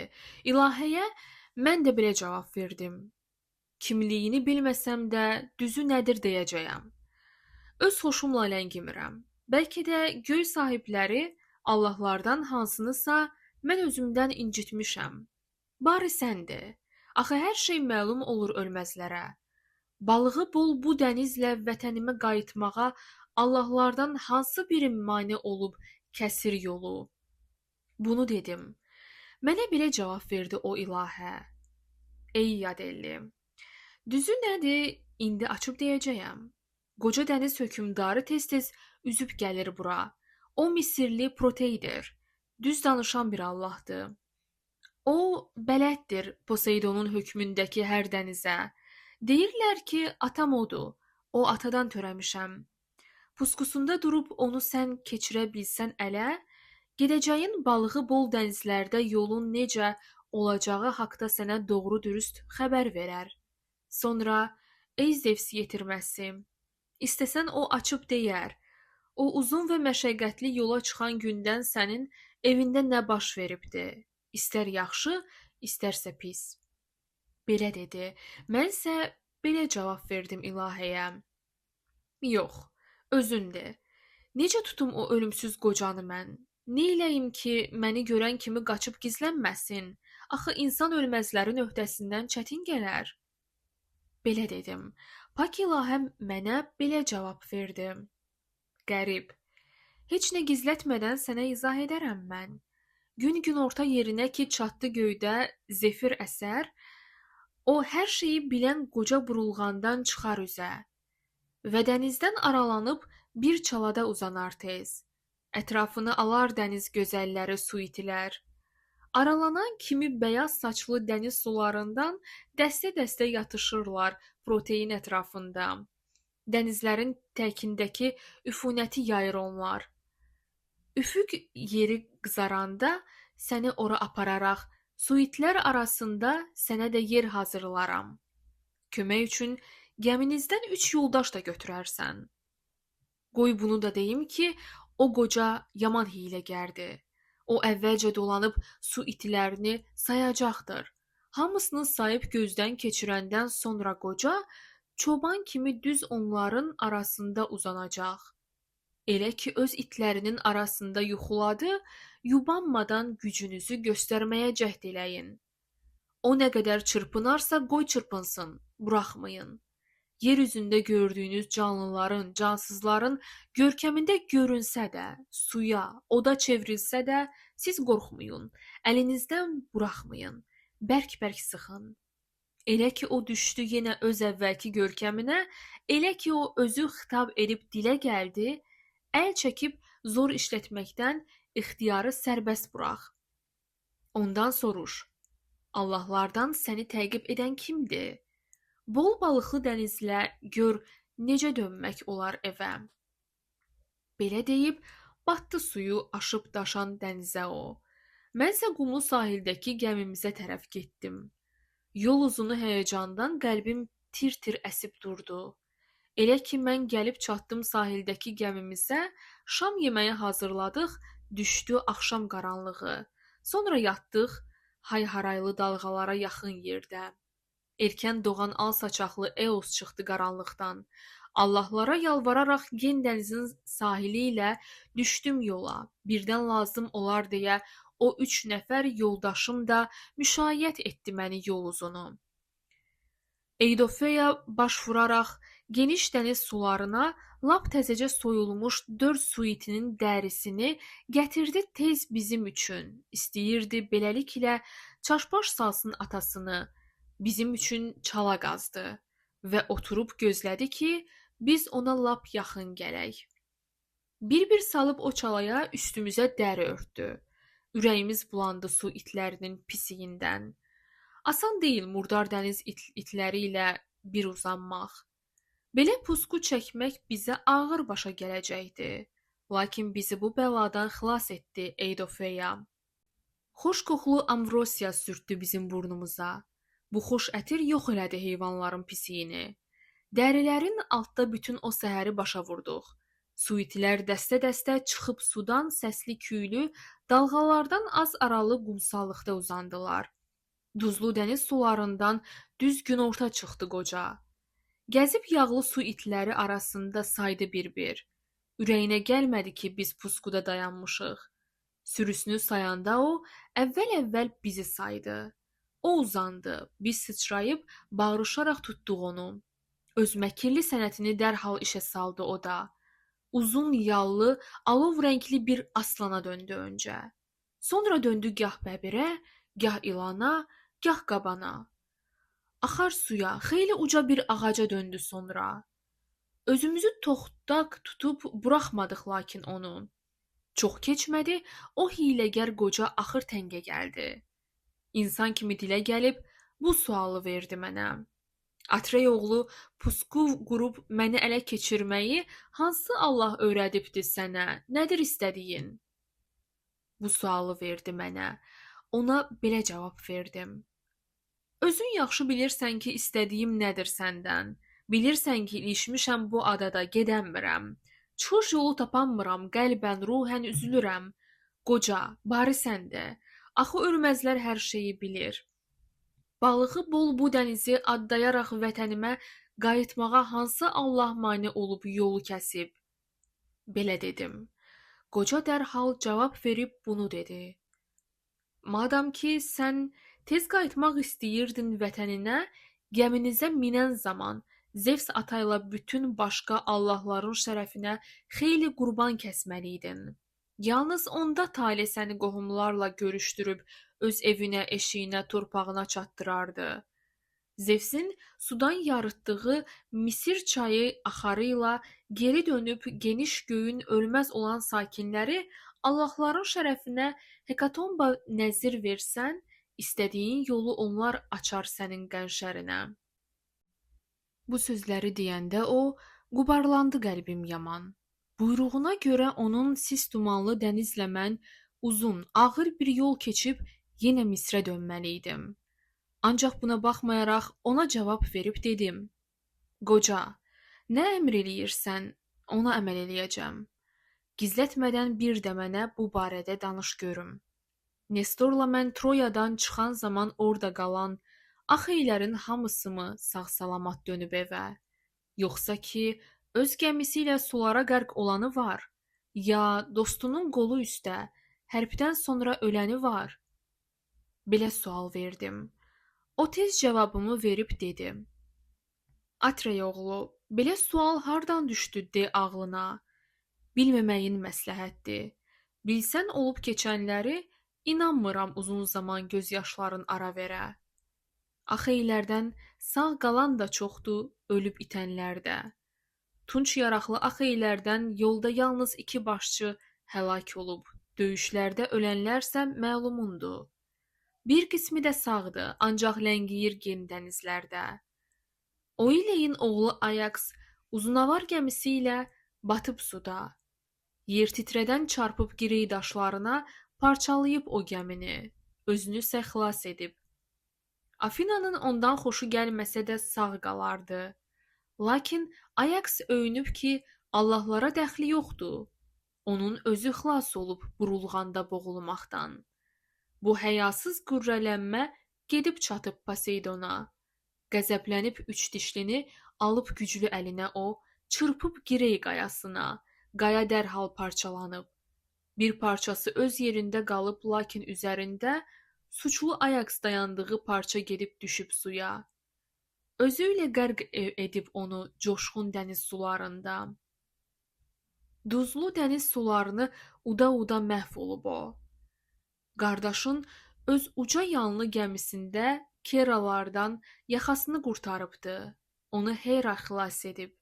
İlahiyə mən də belə cavab verdim. Kimliyini bilməsəm də düzü nədir deyəcəyəm. Öz xoşumla ləngimirəm. Bəlkə də göy sahibləri Allahlardan hansınısa mən özümdən incitmişəm. Bari səndir. Axı hər şey məlum olur ölməzlərə. Balığı bol bu dənizlə vətənimə qayıtmağa Allahlardan hansı birim mane olub kəsir yolu? Bunu dedim. Mənə belə cavab verdi o ilahə. Ey yadelli, düzü nədir, indi açıb deyəcəyəm. Qoca dəniz hökümdarı tez-tez üzüb gəlir bura. O Misirli Proteydir. Düz danışan bir Allahdır. O bələddir Poseidonun hökmündəki hər dənizə. Deyirlər ki, atam odur. O atadan törəmişəm. Puskusunda durub onu sən keçirə bilsən ələ, gedəcəyin balığı bol dənizlərdə yolun necə olacağı haqda sənə doğru dürüst xəbər verər. Sonra, ey Zevs yetirməsi, istəsən o açıb deyər, o uzun və məşəqqətli yola çıxan gündən sənin evində nə baş veribdi, istər yaxşı, istərsə pis. Belə dedi, mənsə belə cavab verdim ilahəyə. Yox, özündür. Necə tutum o ölümsüz qocanı mən? Neyləyim ki, məni görən kimi qaçıb gizlənməsin? Axı insan ölməzlərin öhdəsindən çətin gələr. Belə dedim. Pak ilahəm mənə belə cavab verdi. Qərib, heç nə gizlətmədən sənə izah edərəm mən. Gün günorta yerinə ki çatdı göydə zefir əsər, o hər şeyi bilən qoca burulğandan çıxar üzə və dənizdən aralanıb bir çalada uzanar tez. Ətrafını alar dəniz gözəlləri su itilər. Aralanan kimi bəyaz saçlı dəniz sularından dəstə-dəstə yatışırlar protein ətrafında. Dənizlərin təkindəki üfunəti yayır onlar. Üfüq yeri qızaranda səni ora apararaq suitlər arasında sənə də yer hazırlaram. Kömək üçün gəminizdən 3 yoldaş da götürərsən. Qoy bunu da deyim ki, o qoca yaman hiyləgərdir. O əvvəlcə dolanıb su itilərini sayacaqdır. Hamısını sayıb gözdən keçirəndən sonra qoca çoban kimi düz onların arasında uzanacaq. Elə ki öz itlərinin arasında yuxuladı, yubanmadan gücünüzü göstərməyə cəhd eləyin. O nə qədər çırpınarsa qoy çırpınsın, buraxmayın. Yer üzündə gördüyünüz canlıların, cansızların görkəmində görünsə də, suya, oda çevrilsə də, siz qorxmayın, əlinizdən buraxmayın, bərk-bərk sıxın. Elə ki o düşdü yenə öz əvvəlki görkəminə, elə ki o özü xitab edib dilə gəldi, əl çəkib zor işlətməkdən ixtiyarı sərbəst burax. Ondan soruş, Allahlardan səni təqib edən kimdir? Bol balıqlı dənizlə gör necə dönmək olar evə. Belə deyib, batdı suyu aşıb daşan dənizə o. Mənsə qumlu sahildəki gəmimizə tərəf getdim. Yol uzunu həyəcandan qəlbim tir-tir əsib durdu. Elə ki mən gəlib çatdım sahildəki gəmimizə, şam yeməyi hazırladıq, düşdü axşam qaranlığı. Sonra yatdıq hay-haraylı dalğalara yaxın yerdə. Erkən doğan al saçaqlı Eos çıxdı qaranlıqdan. Allahlara yalvararaq gen dənizin sahili ilə düşdüm yola. Birdən lazım olar deyə o 3 nəfər yoldaşım da müşayiət etdi məni yol uzunu. Eydofeya baş vuraraq geniş dəniz sularına lap təzəcə soyulmuş 4 suitinin dərisini gətirdi tez bizim üçün. İstəyirdi beləliklə çaşbaş salsın atasını. Bizim üçün çala qazdı və oturub gözlədi ki, biz ona lap yaxın gələk. Bir-bir salıb o çalaya üstümüzə dəri örtdü. Ürəyimiz bulandı su itlərinin pisiyindən. Asan deyil murdar dəniz itləri ilə bir uzanmaq. Belə pusqu çəkmək bizə ağır başa gələcəkdi. Lakin bizi bu bəladan xilas etdi Eydofeya. Xoş qoxulu ambrosiya sürtdü bizim burnumuza. Bu xoş ətir yox elədi heyvanların pisiyini. Dərilərin altda bütün o səhəri başa vurduq. Suitilər dəstə-dəstə çıxıb sudan səsli küylü, dalğalardan az aralı qumsallıqda uzandılar. Duzlu dəniz sularından düz günorta çıxdı qoca. Gəzib yağlı su itləri arasında saydı bir-bir. Ürəyinə gəlmədi ki, biz pusquda dayanmışıq. Sürüsünü sayanda o, əvvəl-əvvəl bizi saydı. O uzandı, biz sıçrayıb bağırışaraq tutduq onu. Öz məkirli sənətini dərhal işə saldı o da. Uzun, yallı, alov rəngli bir aslana döndü öncə. Sonra döndü gah bəbirə, gah ilana, gah qabana. Axar suya, xeyli uca bir ağaca döndü sonra. Özümüzü toxtaq tutub buraxmadıq lakin onun. Çox keçmədi, o hiyləgər qoca axır təngə gəldi. İnsan kimi dilə gəlib bu sualı verdi mənə. Atrey oğlu pusqu qurub məni ələ keçirməyi hansı Allah öyrədibdi sənə? Nədir istədiyin? Bu sualı verdi mənə. Ona belə cavab verdim. Özün yaxşı bilirsən ki, istədiyim nədir səndən. Bilirsən ki, ilişmişəm bu adada, gedəmirəm. Çıxış yolu tapanmıram, qəlbən, ruhən üzülürəm. Qoca, bari sən də. Axı ölməzlər hər şeyi bilir. Balığı bol bu dənizi addayaraq vətənimə qayıtmağa hansı Allah mane olub yolu kəsib? Belə dedim. Qoca dərhal cavab verib bunu dedi. Madam ki, sən tez qayıtmaq istəyirdin vətəninə, gəminizə minən zaman Zevs atayla bütün başqa allahların şərəfinə xeyli qurban kəsməliydin. Yalnız onda Taleh səni qohumlarla görüşdürüb öz evinə, eşiyinə, torpağına çatdırardı. Zevsin sudan yarıtdığı Misir çayı axarı ilə geri dönüb geniş göyün ölməz olan sakinləri Allahların şərəfinə hekatomba nəzir versən, istədiyin yolu onlar açar sənin qənşərinə. Bu sözləri deyəndə o, qubarlandı qəlbim yaman. Buyruğuna görə onun sis dumanlı dənizlə mən uzun, ağır bir yol keçib yenə Misrə dönməliydim. Ancaq buna baxmayaraq ona cavab verib dedim. Qoca, nə əmr eləyirsən, ona əməl eləyəcəm. Gizlətmədən bir də mənə bu barədə danış görüm. Nestorla mən Troyadan çıxan zaman orada qalan Axeylərin hamısı mı sağ-salamat dönüb evə? Yoxsa ki, öz gəmisi ilə sulara qərq olanı var? Ya dostunun qolu üstə, hərbdən sonra öləni var? Belə sual verdim. O tez cavabımı verib dedi. Atrey oğlu, belə sual hardan düşdü de ağlına? Bilməməyin məsləhətdir. Bilsən olub keçənləri, inanmıram uzun zaman göz yaşların ara verə. Axeylərdən sağ qalan da çoxdur, ölüb itənlər də. Tunç yaraqlı Axeylərdən yolda yalnız 2 başçı həlak olub, döyüşlərdə ölənlərsə məlumundur. Bir qismi də sağdır, ancaq ləngiyir gen dənizlərdə. Oileyin oğlu Ayaks uzunavar gəmisi ilə batıb suda. Yer titrədən çarpıb girey daşlarına parçalayıb o gəmini, özünü isə xilas edib. Afinanın ondan xoşu gəlməsə də sağ qalardı. Lakin Ayaks öyünüb ki, Allahlara dəxli yoxdur. Onun özü xilas olub burulğanda boğulmaqdan. Bu həyasız qürrələnmə gedib çatıb Poseidona. Qəzəblənib 3 dişlini alıb güclü əlinə o, çırpıb girey qayasına. Qaya dərhal parçalanıb. Bir parçası öz yerində qalıb, lakin üzərində suçlu Ayaks dayandığı parça gedib düşüb suya. Özü ilə qərq edib onu coşqun dəniz sularında. Duzlu dəniz sularını uda-uda məhv olub o. Qardaşın öz uca yanlı gəmisində Keralardan yaxasını qurtarıbdı. Onu Hera xilas edib.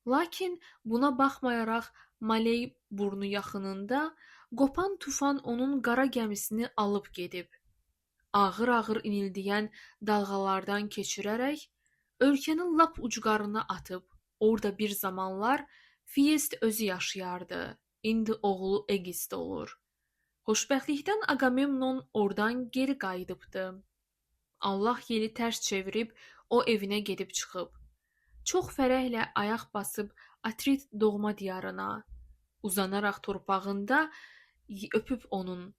Lakin buna baxmayaraq Maley burnu yaxınında qopan tufan onun qara gəmisini alıb gedib. Ağır-ağır inildiyən dalğalardan keçirərək ölkənin lap ucqarına atıb. Orada bir zamanlar Fiest özü yaşayardı. İndi oğlu Egist olur. Xoşbəxtlikdən Agamemnon oradan geri qayıdıbdı. Allah yeri tərs çevirib o evinə gedib çıxıb. Çox fərəhlə ayaq basıb Atrit doğma diyarına, uzanaraq torpağında öpüb onun.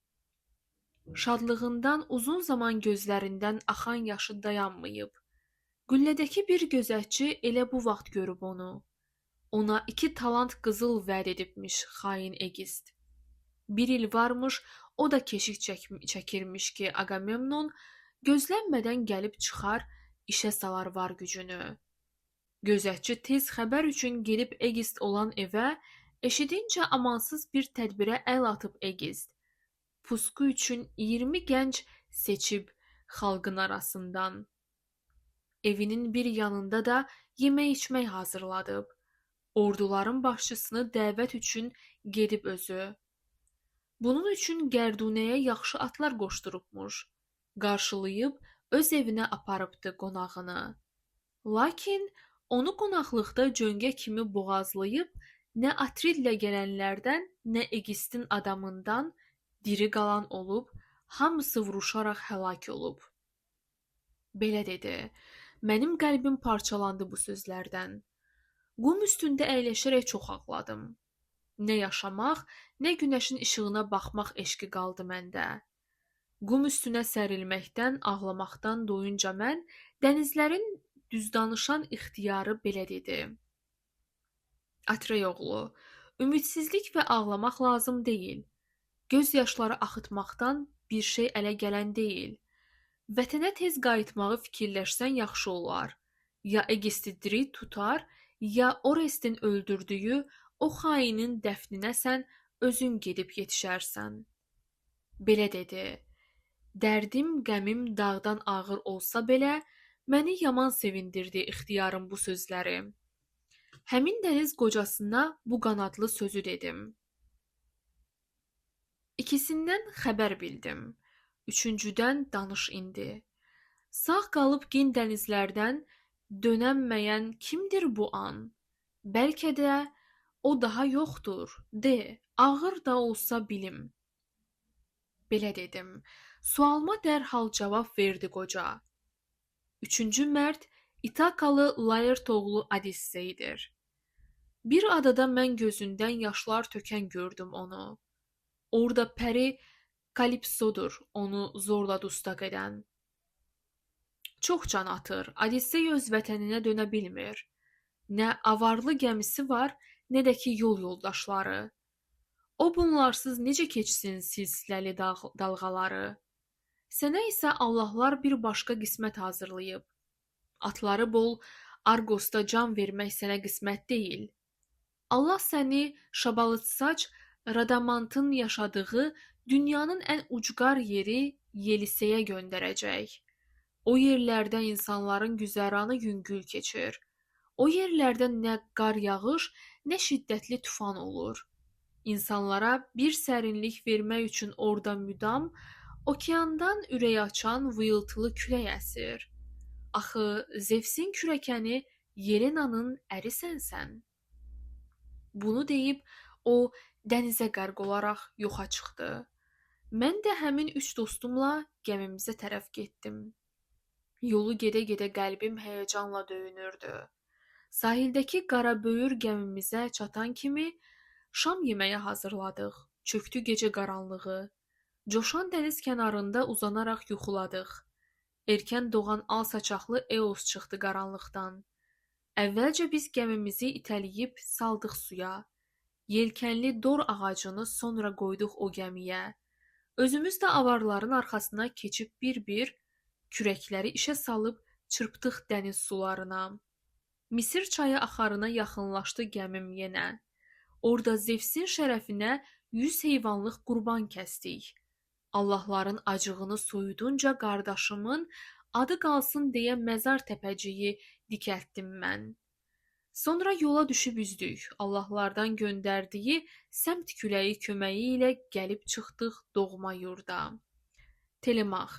Şadlığından uzun zaman gözlərindən axan yaşı dayanmayıb. Qüllədəki bir gözətçi elə bu vaxt görüb onu. Ona 2 talant qızıl vəd edibmiş xain Egist. Bir il varmış, o da keşik çəkirmiş ki, Agamemnon gözlənmədən gəlib çıxar, işə salar var gücünü. Gözətçi tez xəbər üçün gedib Egist olan evə, eşidincə amansız bir tədbirə əl atıb Egist. Pusqu üçün 20 gənc seçib xalqın arasından. Evinin bir yanında da yemək-içmək hazırladıb. Orduların başçısını dəvət üçün gedib özü. Bunun üçün Gərdunəyə yaxşı atlar qoşdurubmuş. Qarşılayıb öz evinə aparıbdı qonağını. Lakin onu qonaqlıqda cöngə kimi boğazlayıb, nə Atridlə gələnlərdən, nə Egistin adamından diri qalan olub, hamısı vuruşaraq həlak olub. Belə dedi. Mənim qəlbim parçalandı bu sözlərdən. Qum üstündə əyləşərək çox ağladım. Nə yaşamaq, nə günəşin işığına baxmaq eşqi qaldı məndə. Qum üstünə sərilməkdən, ağlamaqdan doyunca mən dənizlərin düz danışan ixtiyarı belə dedi. Atrey oğlu, ümidsizlik və ağlamaq lazım deyil. Göz yaşları axıtmaqdan bir şey ələ gələn deyil. Vətənə tez qayıtmağı fikirləşsən yaxşı olar. Ya Egisti diri tutar, ya Orestin öldürdüyü o xainin dəfninə sən özün gedib yetişərsən. Belə dedi. Dərdim, qəmim dağdan ağır olsa belə, məni yaman sevindirdi ixtiyarım bu sözləri. Həmin dəniz qocasına bu qanadlı sözü dedim. İkisindən xəbər bildim. Üçüncüdən danış indi. Sağ qalıb gen dənizlərdən dönənməyən kimdir bu an? Bəlkə də o daha yoxdur. De, ağır da olsa bilim. Belə dedim. Sualıma dərhal cavab verdi qoca. Üçüncü mərd İtakalı Laert oğlu Odisseydir. Bir adada mən gözündən yaşlar tökən gördüm onu. Orada pəri Kalipsodur onu zorla dustaq edən. Çox can atır, Odissey öz vətəninə dönə bilmir. Nə avarlı gəmisi var, nə də ki yol yoldaşları. O bunlarsız necə keçsin silsiləli dalğaları? Sənə isə Allahlar bir başqa qismət hazırlayıb. Atları bol Argosda can vermək sənə qismət deyil. Allah səni Şabalıtsaç, Radamantın yaşadığı dünyanın ən ucqar yeri Yeliseyə göndərəcək. O yerlərdə insanların güzəranı yüngül keçir. O yerlərdə nə qar yağış, nə şiddətli tufan olur. İnsanlara bir sərinlik vermək üçün orada müdam, okeandan ürək açan vıyıltılı külək əsir. Axı Zevsin kürəkəni Yelenanın ərisən sən. Bunu deyib o dənizə qərq olaraq yoxa çıxdı. Mən də həmin 3 dostumla gəmimizə tərəf getdim. Yolu gedə-gedə qəlbim həyəcanla döyünürdü. Sahildəki qara böyür gəmimizə çatan kimi şam yeməyə hazırladıq. Çöktü gecə qaranlığı. Coşan dəniz kənarında uzanaraq yuxuladıq. Erkən doğan al saçaqlı Eos çıxdı qaranlıqdan. Əvvəlcə biz gəmimizi itələyib saldıq suya. Yelkənli dor ağacını sonra qoyduq o gəmiyə. Özümüz də avarların arxasına keçib bir-bir kürəkləri işə salıb çırpdıq dəniz sularına. Misir çayı axarına yaxınlaşdı gəmim yenə. Orada Zevsin şərəfinə 100 heyvanlıq qurban kəsdik. Allahların acığını soyudunca qardaşımın adı qalsın deyə məzar təpəciyi dikəltdim mən. Sonra yola düşüb üzdük. Allahlardan göndərdiyi səmt küləyi köməyi ilə gəlib çıxdıq doğma yurda. Telemax,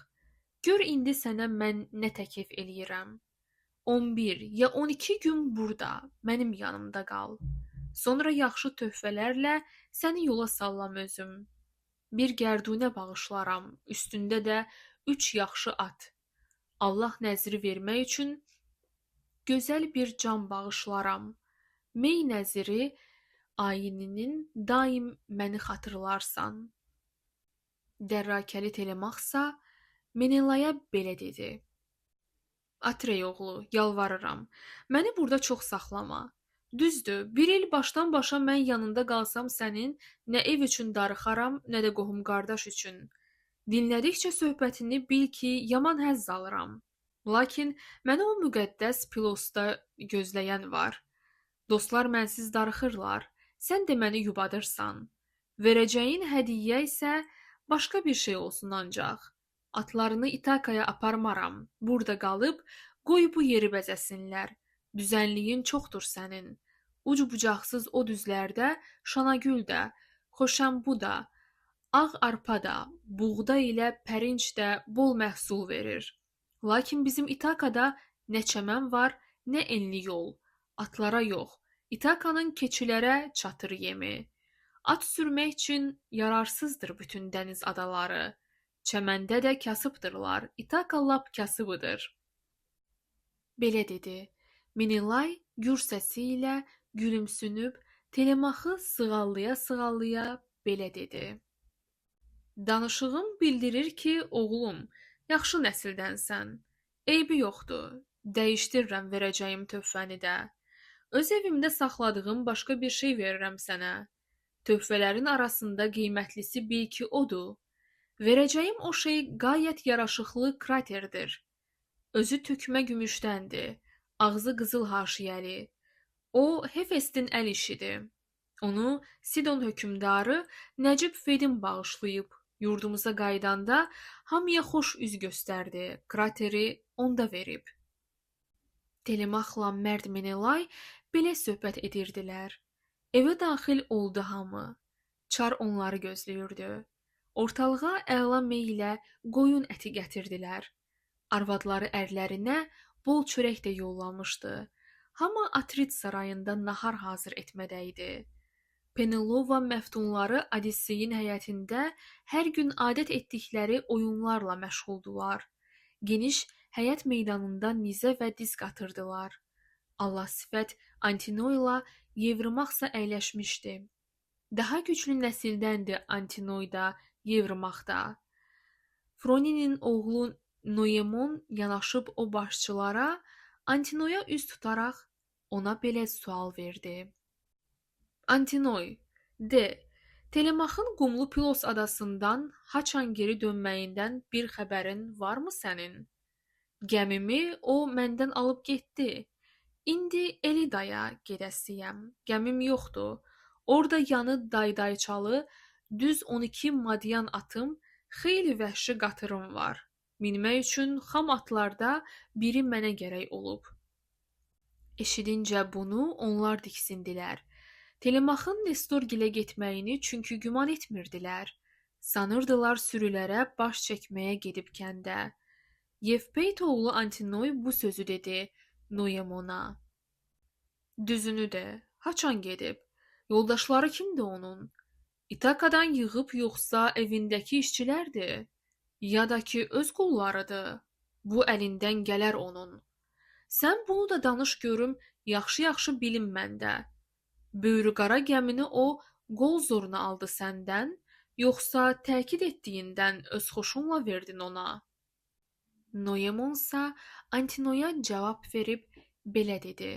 gör indi sənə mən nə təklif eləyirəm. 11 ya 12 gün burada, mənim yanımda qal. Sonra yaxşı töhfələrlə səni yola sallam özüm. Bir gərdunə bağışlaram, üstündə də 3 yaxşı at. Allah nəzri vermək üçün gözəl bir can bağışlaram. Mey nəziri ayininin daim məni xatırlarsan. Dərrakəli Telemachsa Menelaya belə dedi. Atrey oğlu, yalvarıram. Məni burada çox saxlama. Düzdür, bir il başdan başa mən yanında qalsam sənin nə ev üçün darıxaram, nə də qohum qardaş üçün. Dinlədikcə söhbətini bil ki, yaman həzz alıram. Lakin məni o müqəddəs pilosda gözləyən var. Dostlar mənsiz darıxırlar. Sən də məni yubadırsan. Verəcəyin hədiyyə isə başqa bir şey olsun ancaq. Atlarını İtakaya aparmaram. Burada qalıb qoy bu yeri bəzəsinlər. Düzənliyin çoxdur sənin. Uc-bucaqsız o düzlərdə şanagül də, xoşəmbu da, ağ arpa da, buğda ilə pərinç də bol məhsul verir. Lakin bizim İtakada nə çəmən var, nə enli yol. Atlara yox. İtakanın keçilərə çatır yemi. At sürmək üçün yararsızdır bütün dəniz adaları. Çəməndə də kasıbdırlar. İtaka lap kasıbıdır. Belə dedi. Menelay gür səsi ilə gülümsünüb, Telemaxı sığallaya-sığallaya belə dedi. Danışığım bildirir ki, oğlum, yaxşı nəsildənsən. Eybi yoxdur. Dəyişdirirəm verəcəyim töhfəni də. Öz evimdə saxladığım başqa bir şey verirəm sənə. Töhfələrin arasında qiymətlisi bil ki, odur. Verəcəyim o şey qayət yaraşıqlı kraterdir. Özü tükmə gümüşdəndir. Ağzı qızıl haşiyəli. O, Hefestin əl işidir. Onu Sidon hökümdarı Nəcib Fedin bağışlayıb. Yurdumuza qaydanda hamıya xoş üz göstərdi. Krateri onda verib. Telemaxla mərd Menelay belə söhbət edirdilər. Evə daxil oldu hamı. Çar onları gözləyirdi. Ortalığa əla meylə qoyun əti gətirdilər. Arvadları ərlərinə bol çörək də yollamışdı. Hamı Atrit sarayında nahar hazır etmədəydi. Penelova məftunları Odisseyin həyətində hər gün adət etdikləri oyunlarla məşğuldular. Geniş həyət meydanında nizə və disk atırdılar. Allah sifət Antinoyla Yevrimaxsa əyləşmişdi. Daha güclü nəsildəndir Antinoyda, Yevrimaxda. Froninin oğlu Noemon yanaşıb o başçılara Antinoya üz tutaraq ona belə sual verdi. Antinoy, de, Telemaxın Qumlu Pilos adasından haçan geri dönməyindən bir xəbərin varmı sənin? Gəmimi o məndən alıb getdi. İndi Elidaya gedəsiyəm. Gəmim yoxdur. Orada yanı daydayçalı, düz 12 madyan atım, xeyli vəhşi qatırım var. Minmək üçün xam atlarda biri mənə gərək olub. Eşidincə bunu onlar diksindilər. Telemaxın Nestorgilə getməyini çünki güman etmirdilər. Sanırdılar sürülərə baş çəkməyə gedib kəndə. Yevpeyt oğlu Antinoy bu sözü dedi Noemona. Düzünü de, haçan gedib? Yoldaşları kimdir onun? İtakadan yığıb yoxsa evindəki işçilərdir? Ya da ki öz qullarıdır? Bu əlindən gələr onun. Sən bunu da danış görüm, yaxşı-yaxşı bilim məndə. Böyrü qara gəmini o qol zoruna aldı səndən, yoxsa təkid etdiyindən öz xoşunla verdin ona? Noemonsa Antinoya cavab verib belə dedi.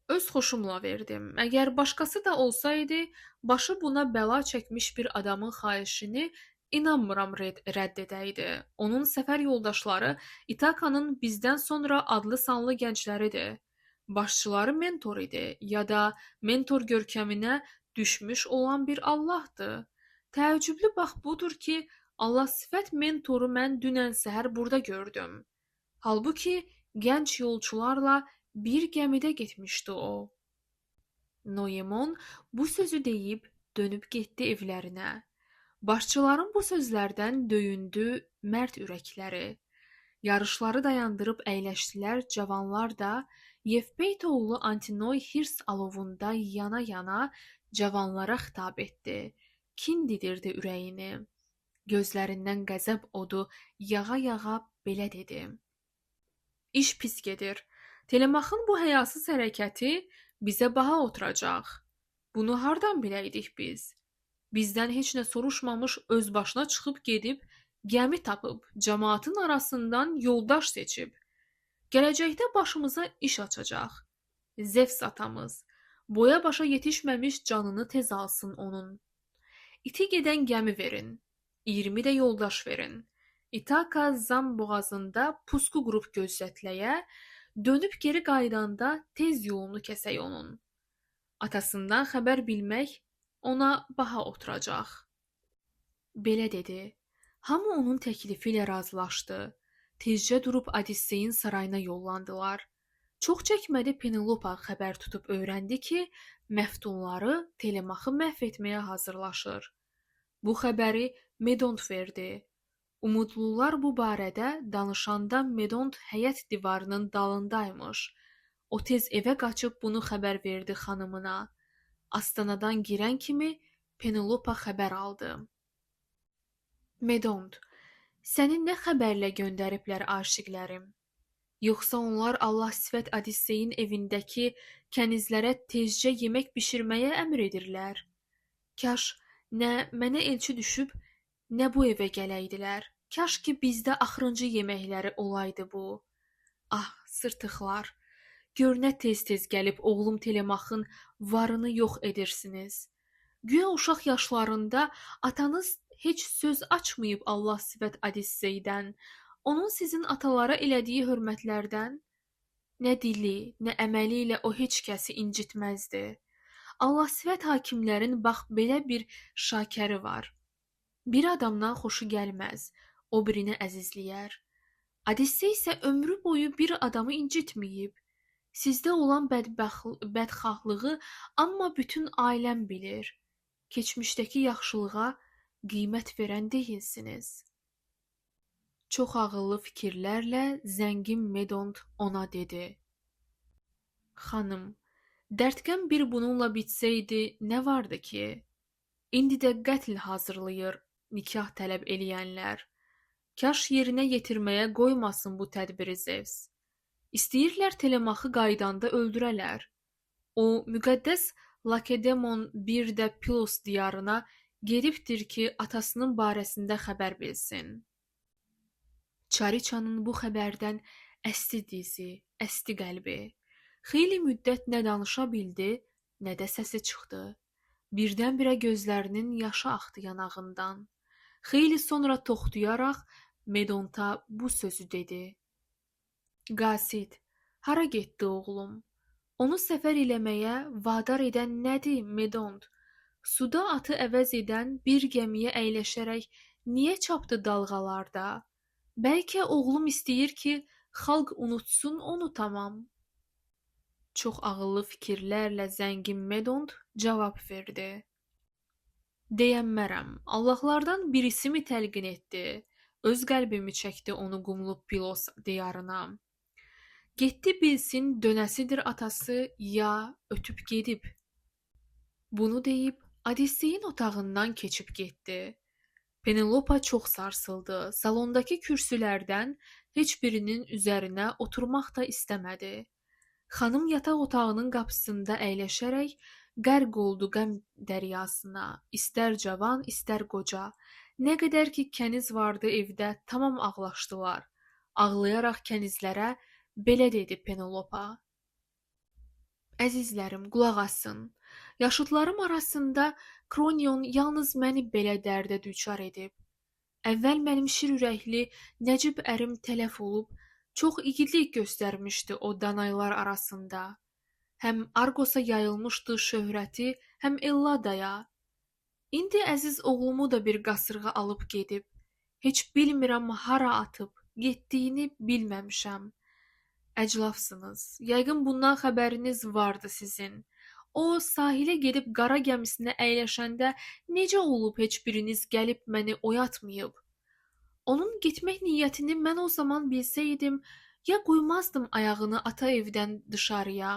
Öz xoşumla verdim. Əgər başqası da olsaydı, başı buna bəla çəkmiş bir adamın xahişini inanmıram rədd edəydi. Onun səfər yoldaşları İtakanın bizdən sonra adlı sanlı gəncləridir. Başçıları mentor idi ya da mentor görkəminə düşmüş olan bir Allahdır. Təəccüblü bax budur ki, Allah sifət mentoru mən dünən səhər burada gördüm. Halbuki gənc yolçularla bir gəmidə getmişdi o. Noemon bu sözü deyib dönüb getdi evlərinə. Başçıların bu sözlərdən döyündü mərd ürəkləri. Yarışları dayandırıb əyləşdilər, cavanlar da Yevpeytoğlu Antinoy hirs alovunda yana-yana cavanlara xitab etdi. Kin didirdi ürəyini. Gözlərindən qəzəb odu yağa-yağa belə dedi: İş pis gedir. Telemaxın bu həyasız hərəkəti bizə baha oturacaq. Bunu hardan biləydik biz? Bizdən heç nə soruşmamış öz başına çıxıb gedib, gəmi tapıb, cəmaatın arasından yoldaş seçib. Gələcəkdə başımıza iş açacaq. Zevs atamız, boya başa yetişməmiş canını tez alsın onun. İti gedən gəmi verin, 20 də yoldaş verin. İtaka Zam boğazında pusku qurub gözlətləyə, dönüb geri qaydanda tez yolunu kəsək onun. Atasından xəbər bilmək ona baha oturacaq. Belə dedi. Hamı onun təklifi ilə razılaşdı. Tezcə durub Odisseyin sarayına yollandılar. Çox çəkmədi Penelopa xəbər tutub öyrəndi ki, məftunları Telemaxı məhv etməyə hazırlaşır. Bu xəbəri Medont verdi. Umudlular bu barədə danışanda Medont həyət divarının dalındaymış. O tez evə qaçıb bunu xəbər verdi xanımına. Astanadan girən kimi Penelopa xəbər aldı. Medont, səni nə xəbərlə göndəriblər aşiqlərim? Yoxsa onlar Allah sifət Odisseyin evindəki kənizlərə tezcə yemək bişirməyə əmr edirlər? Kaş nə mənə elçi düşüb, nə bu evə gələydilər. Kaş ki bizdə axırıncı yeməkləri olaydı bu. Ah, sırtıqlar, gör nə tez-tez gəlib oğlum Telemaxın varını yox edirsiniz. Güya uşaq yaşlarında atanız heç söz açmayıb Allah sifət Odisseydən, onun sizin atalara elədiyi hörmətlərdən, nə dili, nə əməli ilə o heç kəsi incitməzdi. Allah sifət hakimlərin bax belə bir şakəri var. Bir adamdan xoşu gəlməz, o birini əzizləyər. Odissey isə ömrü boyu bir adamı incitməyib. Sizdə olan bədxahlığı amma bütün ailəm bilir. Keçmişdəki yaxşılığa qiymət verən deyilsiniz. Çox ağıllı fikirlərlə zəngin Medont ona dedi. Xanım, dərdkən bir bununla bitsəydi nə vardı ki? İndi də qətl hazırlayır nikah tələb eləyənlər. Kaş yerinə yetirməyə qoymasın bu tədbiri Zevs. İstəyirlər Telemaxı qaydanda öldürələr. O, müqəddəs Lakedemon bir də Pilos diyarına gedibdir ki, atasının barəsində xəbər bilsin. Çariçanın bu xəbərdən əsti dizi, əsti qəlbi. Xeyli müddət nə danışa bildi, nə də səsi çıxdı. Birdən-birə gözlərinin yaşı axdı yanağından. Xeyli sonra toxtuyaraq Medonta bu sözü dedi. Qasid, hara getdi oğlum? Onu səfər eləməyə vadar edən nədir, Medont? Suda atı əvəz edən bir gəmiyə əyləşərək niyə çapdı dalğalarda? Bəlkə oğlum istəyir ki, xalq unutsun onu tamam. Çox ağıllı fikirlərlə zəngin Medont cavab verdi. Deyənmərəm, Allahlardan birisi mi təlqin etdi? Öz qəlbimi çəkdi onu qumlu Pilos diyarına. Getdi bilsin dönəsidir atası ya ötüb gedib. Bunu deyib Odisseyin otağından keçib getdi. Penelopa çox sarsıldı. Salondakı kürsülərdən heç birinin üzərinə oturmaq da istəmədi. Xanım yataq otağının qapısında əyləşərək qərq oldu qəm dəryasına. İstər cavan, istər qoca. Nə qədər ki kəniz vardı evdə, tamam ağlaşdılar. Ağlayaraq kənizlərə belə dedi Penelopa. Əzizlərim, qulaq asın. Yaşıdlarım arasında Kronion yalnız məni belə dərdə düçar edib. Əvvəl mənim şir ürəkli nəcib ərim tələf olub, çox igidlik göstərmişdi o danaylar arasında. Həm Argosa yayılmışdı şöhrəti, həm Elladaya. İndi əziz oğlumu da bir qasırğa alıb gedib. Heç bilmirəm hara atıb, getdiyini bilməmişəm. Əclafsınız. Yəqin bundan xəbəriniz vardı sizin. O, sahilə gedib qara gəmisinə əyləşəndə necə olub heç biriniz gəlib məni oyatmayıb? Onun getmək niyyətini mən o zaman bilsəydim, ya qoymazdım ayağını ata evdən dışarıya,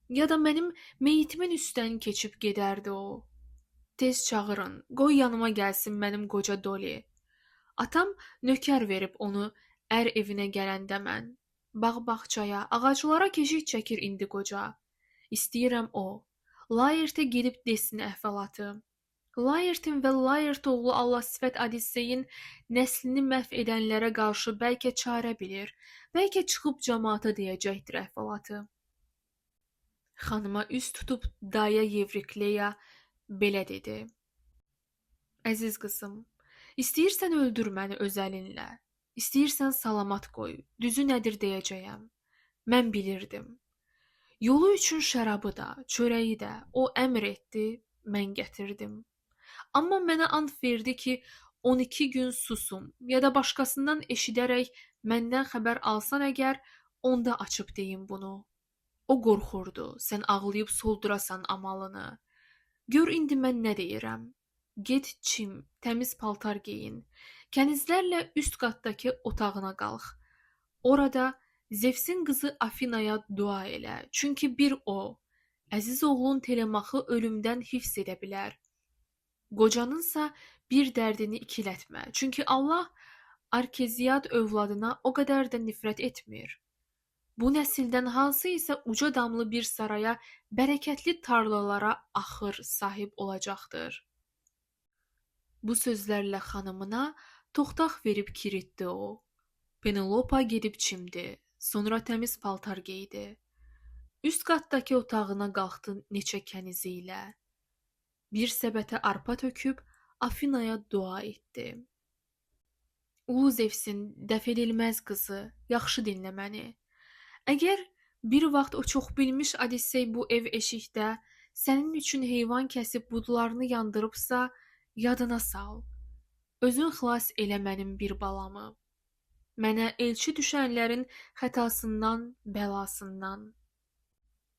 ya da mənim meyitimin üstdən keçib gedərdi o. Tez çağırın, qoy yanıma gəlsin mənim qoca Dolly. Atam nökər verib onu ər evinə gələndə mən. Bağ-bağçaya, ağaclara keşik çəkir indi qoca. İstəyirəm o. Layertə gedib desin əhvalatı. Layertin və Layert oğlu Allah sifət Odisseyin nəslini məhv edənlərə qarşı bəlkə çarə bilir, bəlkə çıxıb cəmaata deyəcəkdir əhvalatı. Xanıma üz tutub daya Yevrikleya belə dedi. Əziz qızım, istəyirsən öldür məni öz əlinlə, istəyirsən salamat qoy, düzü nədir deyəcəyəm. Mən bilirdim. Yolu üçün şərabı da, çörəyi də o əmr etdi, mən gətirdim. Amma mənə ant verdi ki, 12 gün susum ya da başqasından eşidərək məndən xəbər alsan əgər, onda açıb deyim bunu. O qorxurdu, sən ağlayıb soldurasan amalını. Gör indi mən nə deyirəm. Get çim, təmiz paltar geyin. Kənizlərlə üst qatdakı otağına qalx. Orada Zevsin qızı Afinaya dua elə. Çünki bir o, əziz oğlun Telemaxı ölümdən hifz edə bilər. Qocanınsa bir dərdini ikilətmə. Çünki Allah Arkeziyad övladına o qədər də nifrət etmir. Bu nəsildən hansı isə uca damlı bir saraya, bərəkətli tarlalara axır sahib olacaqdır. Bu sözlərlə xanımına toxtaq verib kiritdi o. Penelopa gedib çimdi, sonra təmiz paltar geydi. Üst qatdakı otağına qalxdı neçə kənizi ilə. Bir səbətə arpa töküb Afinaya dua etdi. Ulu Zevsin, dəf edilməz qızı, yaxşı dinlə məni. Əgər bir vaxt o çox bilmiş Odissey bu ev eşikdə sənin üçün heyvan kəsib budlarını yandırıbsa, yadına sal. Özün xilas elə mənim bir balamı. Mənə elçi düşənlərin xətasından, bəlasından.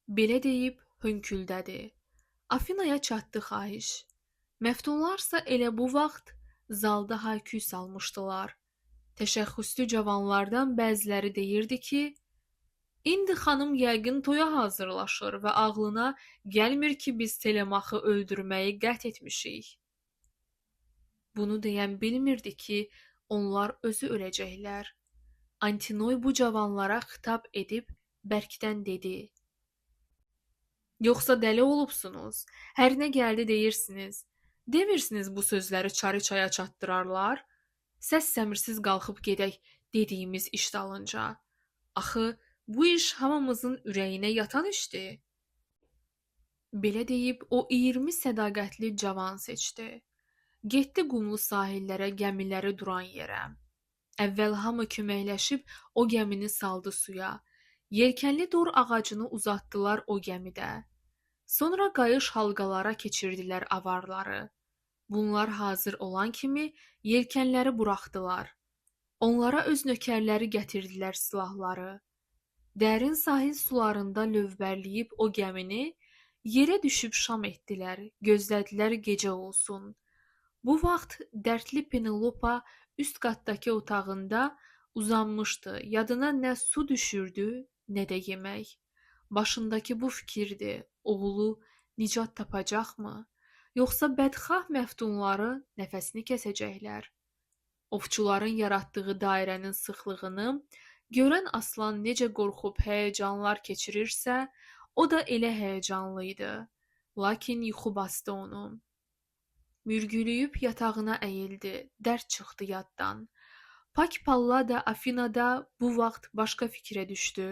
Belə deyib hönküldədi. Afinaya çatdı xahiş. Məftunlarsa elə bu vaxt zalda hayküy salmışdılar. Təşəxxüslü cavanlardan bəziləri deyirdi ki, İndi xanım yəqin toya hazırlaşır və ağlına gəlmir ki, biz Telemaxı öldürməyi qət etmişik. Bunu deyən bilmirdi ki, onlar özü öləcəklər. Antinoy bu cavanlara xitab edib bərkdən dedi. Yoxsa dəli olubsunuz, hər nə gəldi deyirsiniz. Demirsiniz bu sözləri çarı-çaya çatdırarlar? Səs səmirsiz qalxıb gedək dediyimiz iş dalınca. Axı, bu iş hamımızın ürəyinə yatan işdir. Belə deyib o 20 sədaqətli cavan seçdi. Getdi qumlu sahillərə, gəmiləri duran yerə. Əvvəl hamı köməkləşib o gəmini saldı suya. Yelkənli dor ağacını uzatdılar o gəmidə. Sonra qayış halqalara keçirdilər avarları. Bunlar hazır olan kimi yelkənləri buraxdılar. Onlara öz nökərləri gətirdilər silahları. Dərin sahil sularında lövbərləyib o gəmini yerə düşüb şam etdilər, gözlədilər gecə olsun. Bu vaxt dərdli Penelopa üst qatdakı otağında uzanmışdı, yadına nə su düşürdü, nə də yemək. Başındakı bu fikirdi, oğlu nicat tapacaqmı, yoxsa bədxah məftunları nəfəsini kəsəcəklər. Ovçuların yaratdığı dairənin sıxlığını görən aslan necə qorxub həyəcanlar keçirirsə, o da elə həyəcanlı idi. Lakin yuxu bastı onu. Mürgülüyüb yatağına əyildi, dərd çıxdı yaddan. Pak Pallada Afinada bu vaxt başqa fikrə düşdü.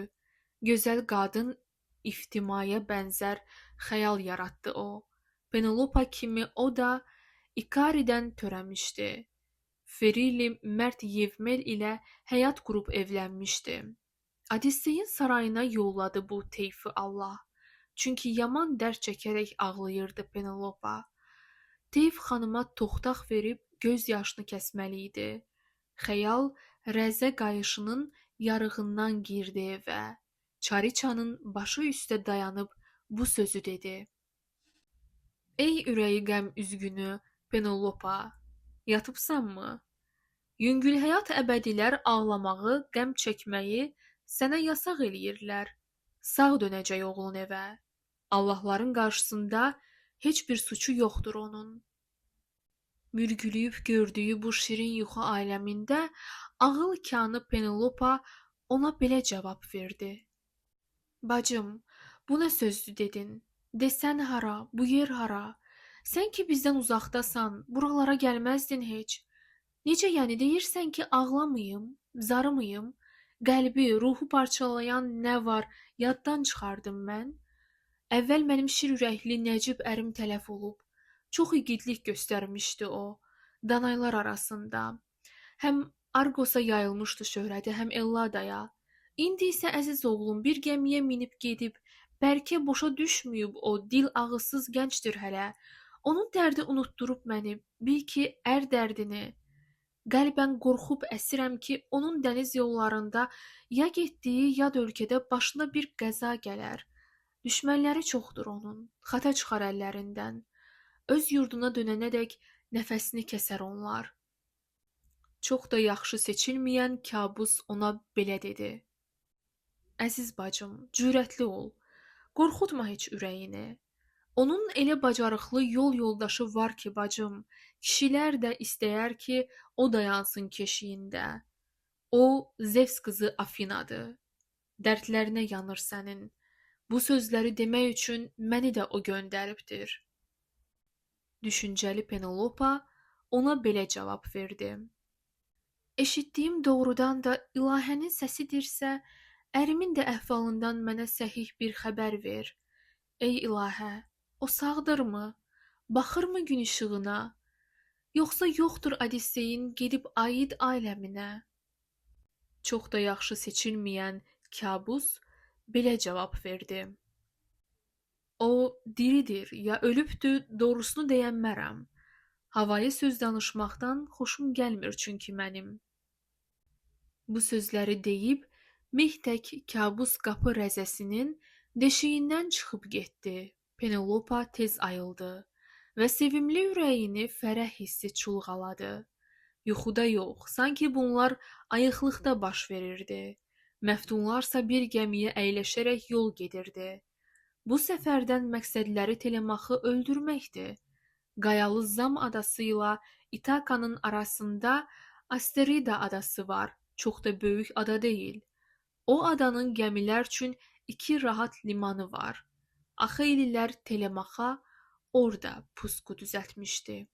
Gözəl qadın iftimaya bənzər xəyal yaratdı o. Penelopa kimi o da İkaridən törəmişdi. Ferili mərd Yevmel ilə həyat qurub evlənmişdi. Odisseyin sarayına yolladı bu teyfi Allah. Çünki yaman dərd çəkərək ağlayırdı Penelopa. Teyf xanıma toxtaq verib göz yaşını kəsməli idi. Xəyal rəzə qayışının yarığından girdi evə. Çariçanın başı üstə dayanıb bu sözü dedi. Ey ürəyi qəm üzgünü Penelopa, yatıbsanmı? Yüngül həyat əbədilər ağlamağı, qəm çəkməyi sənə yasaq eləyirlər. Sağ dönəcək oğlun evə. Allahların qarşısında heç bir suçu yoxdur onun. Mürgülüyüb gördüyü bu şirin yuxu aləmində ağıl kanı Penelopa ona belə cavab verdi. Bacım, bu nə sözdür dedin? Desən hara, bu yer hara? Sən ki bizdən uzaqdasan, buralara gəlməzdin heç. Necə yəni deyirsən ki ağlamayım, zarımayım? Qəlbi, ruhu parçalayan nə var, yaddan çıxardım mən? Əvvəl mənim şir ürəkli Nəcib ərim tələf olub. Çox igidlik göstərmişdi o, danaylar arasında. Həm Argosa yayılmışdı şöhrəti, həm Elladaya. İndi isə əziz oğlum bir gəmiyə minib gedib, bəlkə boşa düşməyib o, dil ağızsız gəncdir hələ. Onun dərdi unutdurub məni, bil ki, ər dərdini. Qəlbən qorxub əsirəm ki, onun dəniz yollarında ya getdiyi yad ölkədə başına bir qəza gələr. Düşmənləri çoxdur onun, xata çıxar əllərindən. Öz yurduna dönənədək nəfəsini kəsər onlar. Çox da yaxşı seçilməyən kabus ona belə dedi. Əziz bacım, cürətli ol. Qorxutma heç ürəyini. Onun elə bacarıqlı yol yoldaşı var ki bacım, kişilər də istəyər ki o dayansın keşiyində. O Zevs qızı Afinadır. Dərdlərinə yanır sənin. Bu sözləri demək üçün məni də o göndəribdir. Düşüncəli Penelopa ona belə cavab verdi. Eşitdiyim doğrudan da ilahənin səsidirsə, ərimin də əhvalından mənə səhih bir xəbər ver. Ey ilahə, o sağdırmı? Baxırmı gün işığına? Yoxsa yoxdur Odisseyin gedib aid aləminə? Çox da yaxşı seçilməyən kabus belə cavab verdi. O diridir ya ölübdür, doğrusunu deyənmərəm. Havaya söz danışmaqdan xoşum gəlmir çünki mənim. Bu sözləri deyib, Mehtək kabus qapı rəzəsinin deşiyindən çıxıb getdi. Penelopa tez ayıldı və sevimli ürəyini fərəh hissi çulğaladı. Yuxuda yox, sanki bunlar ayıqlıqda baş verirdi. Məftunlarsa bir gəmiyə əyləşərək yol gedirdi. Bu səfərdən məqsədləri Telemaxı öldürməkdir. Qayalı Zam adası ilə İtakanın arasında Asterida adası var. Çox da böyük ada deyil. O adanın gəmilər üçün 2 rahat limanı var. Axeylilər Telemaxa orada pusqu düzəltmişdi.